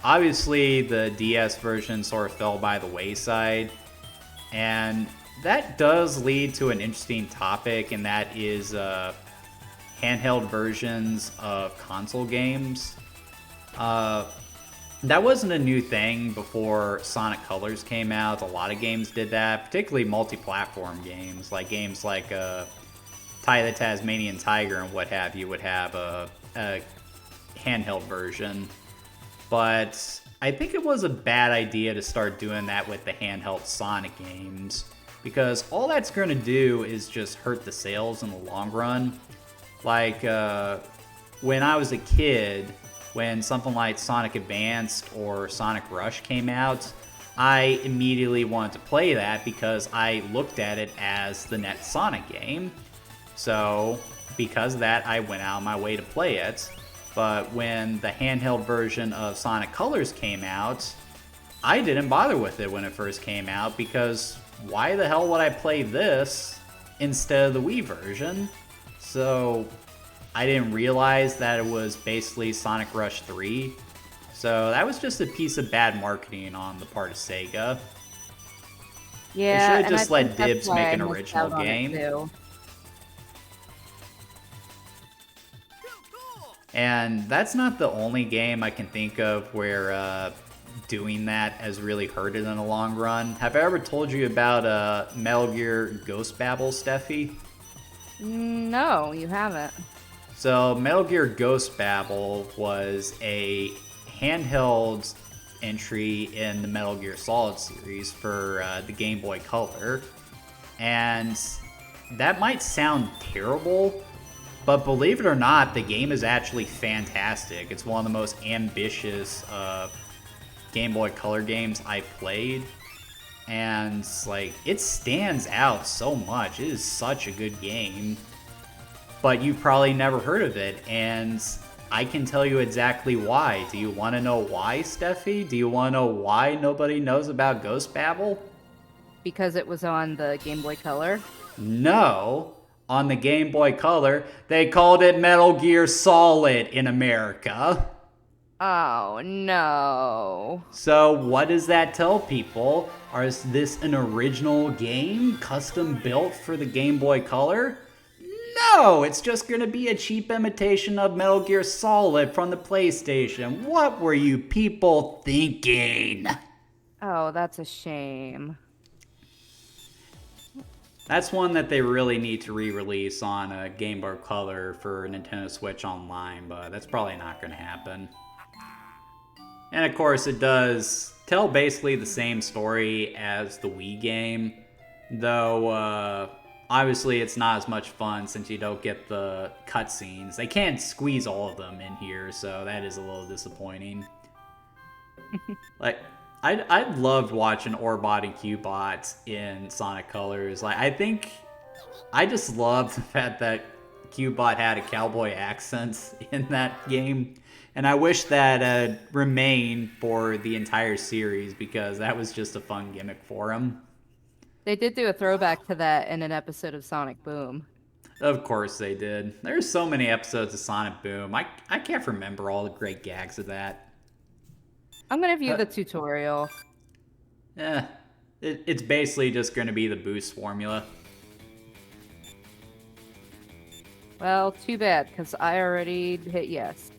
obviously the DS version sort of fell by the wayside. And that does lead to an interesting topic, and that is handheld versions of console games. That wasn't a new thing before Sonic Colors came out. A lot of games did that, particularly multi-platform games, like Ty the Tasmanian Tiger and what have you would have a handheld version. But I think it was a bad idea to start doing that with the handheld Sonic games, because all that's going to do is just hurt the sales in the long run. Like, when I was a kid, when something like Sonic Advanced or Sonic Rush came out, I immediately wanted to play that because I looked at it as the next Sonic game. So, because of that, I went out of my way to play it. But when the handheld version of Sonic Colors came out, I didn't bother with it when it first came out because why the hell would I play this instead of the Wii version? So I didn't realize that it was basically Sonic Rush 3. So that was just a piece of bad marketing on the part of Sega. Yeah, they should have just let Dibs make an original game. And that's not the only game I can think of where doing that has really hurt it in the long run. Have I ever told you about Metal Gear Ghost Babel, Steffi? No, you haven't. So Metal Gear Ghost Babel was a handheld entry in the Metal Gear Solid series for the Game Boy Color. And that might sound terrible, but believe it or not, the game is actually fantastic. It's one of the most ambitious Game Boy Color games I played. And like, it stands out so much. It is such a good game. But you've probably never heard of it, and I can tell you exactly why. Do you want to know why, Steffi? Do you want to know why nobody knows about Ghost Babel? Because it was on the Game Boy Color? No. On the Game Boy Color, they called it Metal Gear Solid in America. Oh, no. So what does that tell people? Is this an original game, custom built for the Game Boy Color? No, it's just going to be a cheap imitation of Metal Gear Solid from the PlayStation. What were you people thinking? Oh, that's a shame. That's one that they really need to re-release on a Game Boy Color for Nintendo Switch Online, but that's probably not going to happen. And of course, it does tell basically the same story as the Wii game, though obviously it's not as much fun since you don't get the cutscenes. They can't squeeze all of them in here, so that is a little disappointing. Like, I loved watching Orbot and Cubot in Sonic Colors. Like, I just loved the fact that Cubot had a cowboy accent in that game. And I wish that remained for the entire series because that was just a fun gimmick for him. They did do a throwback to that in an episode of Sonic Boom. Of course they did. There's so many episodes of Sonic Boom. I can't remember all the great gags of that. I'm gonna view the tutorial. Yeah, it's basically just going to be the boost formula. Well, too bad, because I already hit yes.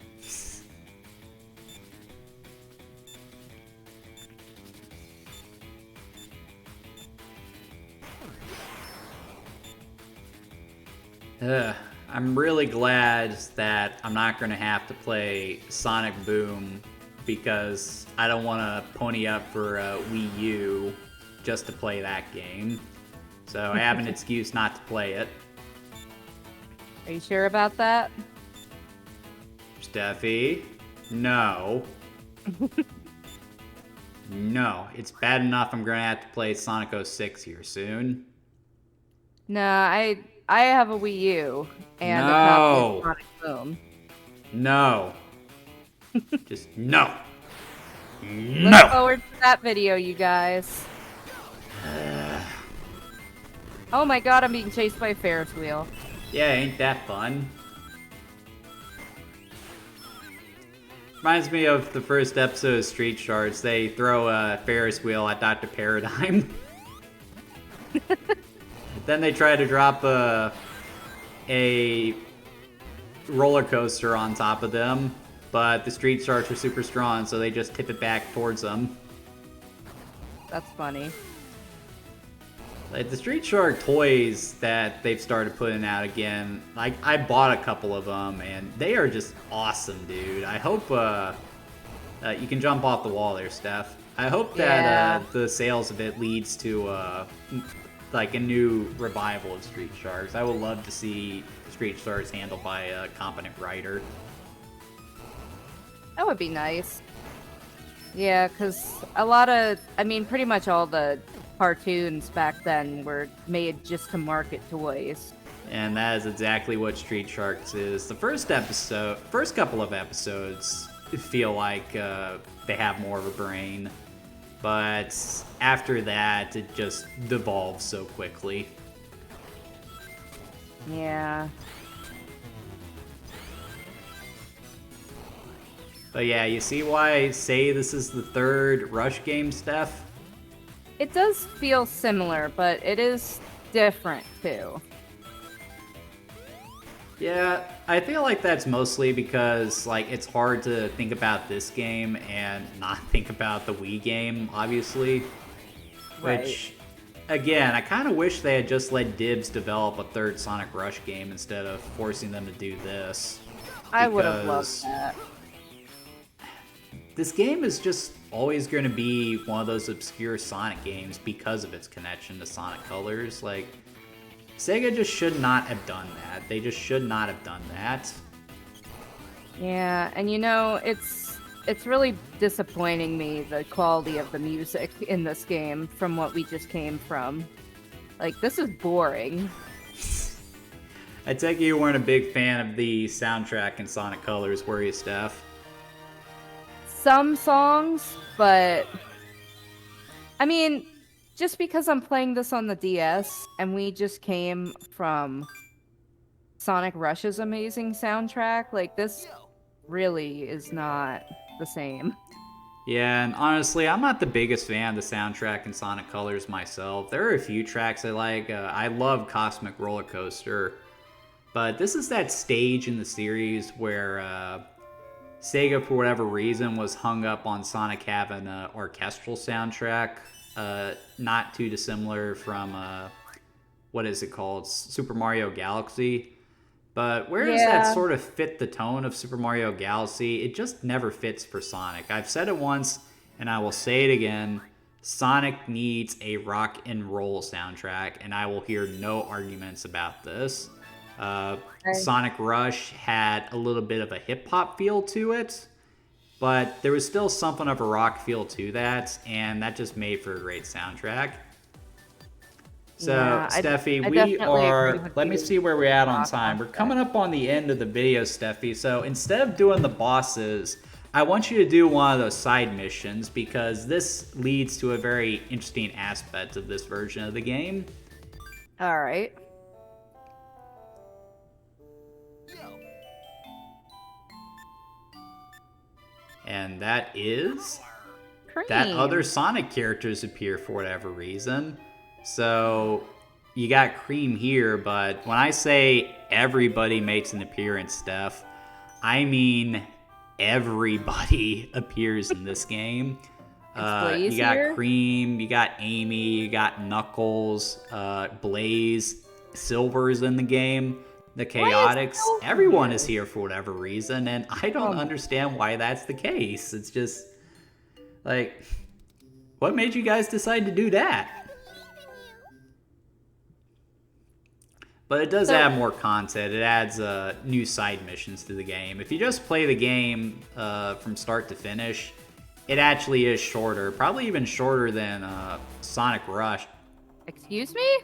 I'm really glad that I'm not going to have to play Sonic Boom because I don't want to pony up for Wii U just to play that game. So I have an excuse not to play it. Are you sure about that? Steffi? No. No, it's bad enough I'm going to have to play Sonic 06 here soon. No, I have a Wii U and No. a copy of Sonic Boom. No. Just no. Look forward to that video, you guys. Oh my god, I'm being chased by a Ferris wheel. Yeah, ain't that fun? Reminds me of the first episode of Street Sharks. They throw a Ferris wheel at Dr. Paradigm. Then they try to drop a roller coaster on top of them, but the Street Sharks are super strong, so they just tip it back towards them. That's funny. Like the Street Shark toys that they've started putting out again, like I bought a couple of them and they are just awesome, dude. I hope you can jump off the wall there, Steph. I hope that the sales of it leads to like a new revival of Street Sharks. I would love to see Street Sharks handled by a competent writer. That would be nice. Yeah, because pretty much all the cartoons back then were made just to market toys. And that is exactly what Street Sharks is. The first couple of episodes feel like they have more of a brain. But after that, it just devolves so quickly. Yeah. But yeah, you see why I say this is the third Rush game, Steph? It does feel similar, but it is different too. Yeah, I feel like that's mostly because like it's hard to think about this game and not think about the Wii game, obviously. Right. Which, again, I kind of wish they had just let Dibs develop a third Sonic Rush game instead of forcing them to do this. I would have loved that. This game is just always going to be one of those obscure Sonic games because of its connection to Sonic Colors. Like, Sega just should not have done that. They just should not have done that. Yeah, and it's really disappointing me, the quality of the music in this game from what we just came from. Like, this is boring. I take it you weren't a big fan of the soundtrack in Sonic Colors, were you, Steph? Some songs, but I mean, just because I'm playing this on the DS and we just came from Sonic Rush's amazing soundtrack, like this really is not the same. Yeah, and honestly, I'm not the biggest fan of the soundtrack in Sonic Colors myself. There are a few tracks I like. I love Cosmic Roller Coaster, but this is that stage in the series where Sega, for whatever reason, was hung up on Sonic having an orchestral soundtrack, not too dissimilar from what is it called? Super Mario Galaxy. But where does that Yeah. sort of fit the tone of Super Mario Galaxy? It just never fits for Sonic. I've said it once, and I will say it again. Sonic needs a rock and roll soundtrack, and I will hear no arguments about this. I, Sonic Rush had a little bit of a hip hop feel to it, but there was still something of a rock feel to that, and that just made for a great soundtrack. So, yeah, Steffi, I we definitely agree are, with let me you. see where we're at on Rock time. We're aspect. coming up on the end of the video, Steffi. So, instead of doing the bosses, I want you to do one of those side missions because this leads to a very interesting aspect of this version of the game. All right. And that is that other Cream. Sonic characters appear for whatever reason. So you got Cream here, but when I say everybody makes an appearance, Steph, I mean everybody appears in this game. It's Blaze You got here. Cream, you got Amy, you got Knuckles, Blaze, Silver's in the game, the Why is Chaotix. Silver Everyone is here? here for whatever reason, and I don't Come on. understand why that's the case. It's just like, what made you guys decide to do that? But it does So add more content. It adds new side missions to the game. If you just play the game from start to finish, it actually is shorter. Probably even shorter than Sonic Rush. excuse me?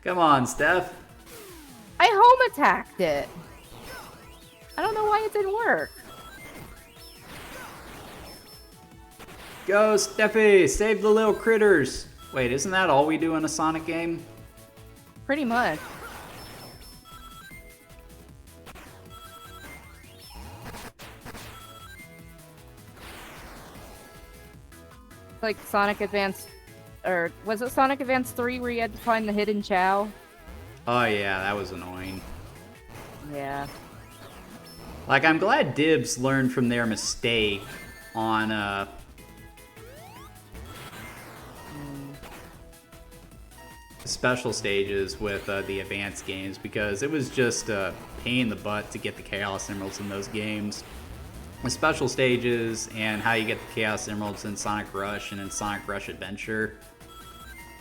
Come on, Steph. I home attacked it. I don't know why it didn't work. Go, Steffi. Save the little critters. Wait, isn't that all we do in a Sonic game? Pretty much. Like Sonic Advance, or was it Sonic Advance 3 where you had to find the hidden Chow? Oh yeah, that was annoying. Yeah. Like, I'm glad Dibs learned from their mistake on special stages with the advanced games, because it was just a pain in the butt to get the Chaos Emeralds in those games. The special stages and how you get the Chaos Emeralds in Sonic Rush and in Sonic Rush Adventure.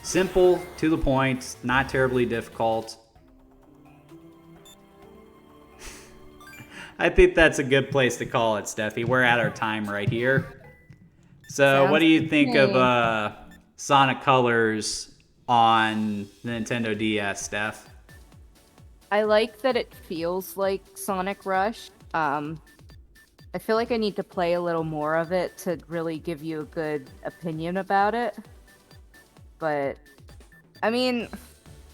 Simple, to the point, not terribly difficult. I think that's a good place to call it, Steffi. We're at our time right here. So, what Sounds do you good to think of me. Sonic Colors on the Nintendo DS, Steph? I like that it feels like Sonic Rush. I feel like I need to play a little more of it to really give you a good opinion about it. But I mean,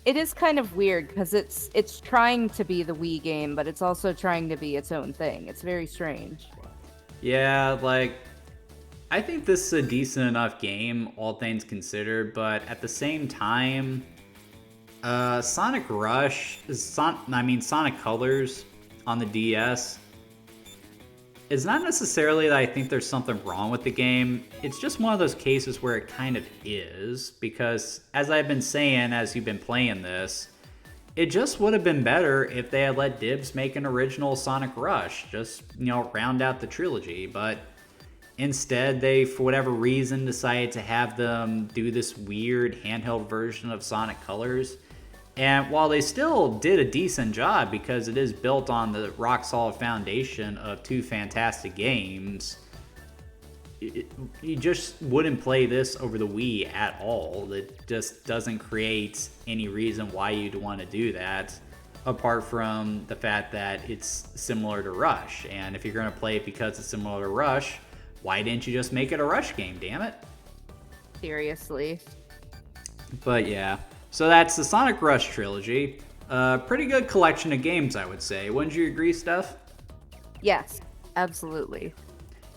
it is kind of weird because it's trying to be the Wii game, but it's also trying to be its own thing. It's very strange. Yeah, like, I think this is a decent enough game, all things considered, but at the same time, Sonic Rush, Sonic Colors on the DS, it's not necessarily that I think there's something wrong with the game. It's just one of those cases where it kind of is, because as I've been saying as you've been playing this, it just would have been better if they had let Dibs make an original Sonic Rush, just, round out the trilogy, but instead they, for whatever reason, decided to have them do this weird handheld version of Sonic Colors. And while they still did a decent job because it is built on the rock solid foundation of two fantastic games, you just wouldn't play this over the Wii at all. It just doesn't create any reason why you'd want to do that, apart from the fact that it's similar to Rush. And if you're going to play it because it's similar to Rush, why didn't you just make it a Rush game, damn it? Seriously. But yeah, so that's the Sonic Rush Trilogy. Pretty good collection of games, I would say. Wouldn't you agree, Steph? Yes, absolutely.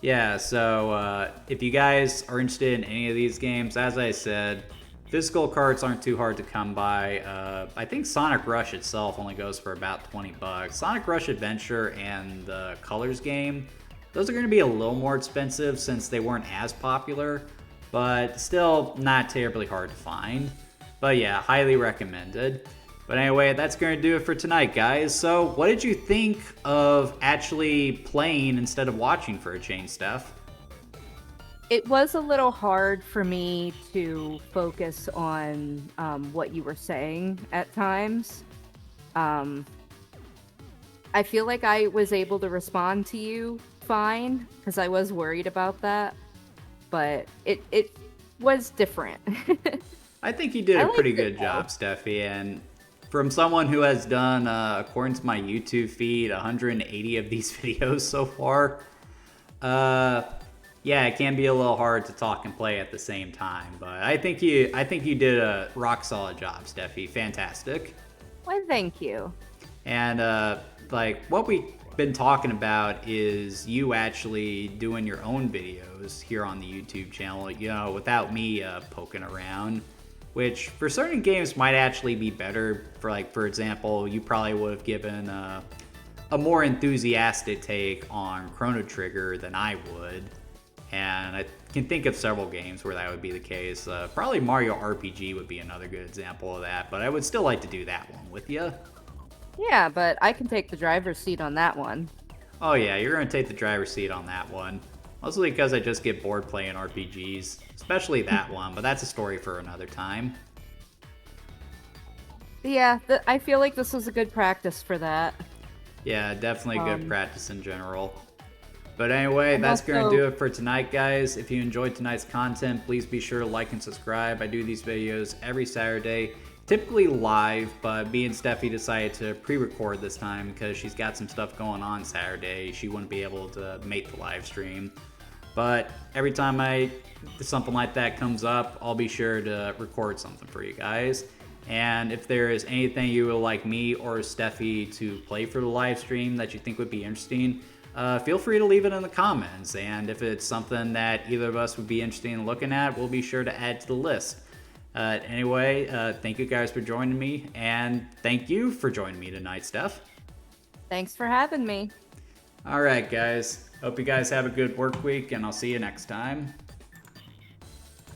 Yeah, so if you guys are interested in any of these games, as I said, physical cards aren't too hard to come by. I think Sonic Rush itself only goes for about $20. Sonic Rush Adventure and the Colors game, those are going to be a little more expensive since they weren't as popular. but still not terribly hard to find. But yeah, highly recommended. But anyway, that's going to do it for tonight, guys. So, what did you think of actually playing instead of watching for a change, Steph? It was a little hard for me to focus on what you were saying at times. Um, I feel like I was able to respond to you fine because I was worried about that, but it was different. I think you did I a pretty liked it good though. job, Steffi, and from someone who has done, according to my YouTube feed, 180 of these videos so far, uh, yeah, it can be a little hard to talk and play at the same time. But I think you did a rock solid job, Steffi. Fantastic. Well, thank you. And like what we've been talking about is you actually doing your own videos here on the YouTube channel, you know, without me poking around, which for certain games might actually be better. For like, for example, you probably would have given a more enthusiastic take on Chrono Trigger than I would. And I can think of several games where that would be the case. Probably Mario RPG would be another good example of that, but I would still like to do that one with you. Yeah, but I can take the driver's seat on that one. Oh yeah, you're gonna take the driver's seat on that one. Mostly because I just get bored playing RPGs, especially that one, but that's a story for another time. Yeah, I feel like this was a good practice for that. Yeah, definitely good Um, practice in general. But anyway, and that's gonna also, do it for tonight, guys. If you enjoyed tonight's content, please be sure to like and subscribe. I do these videos every Saturday, typically live, but me and Steffi decided to pre-record this time because she's got some stuff going on Saturday. She wouldn't be able to make the live stream. But every time something like that comes up, I'll be sure to record something for you guys. And if there is anything you would like me or Steffi to play for the live stream that you think would be interesting, feel free to leave it in the comments. And if it's something that either of us would be interested in looking at, we'll be sure to add to the list. Anyway, thank you guys for joining me, and thank you for joining me tonight, Steph. thanks for having me. All right, guys. Hope you guys have a good work week, and I'll see you next time.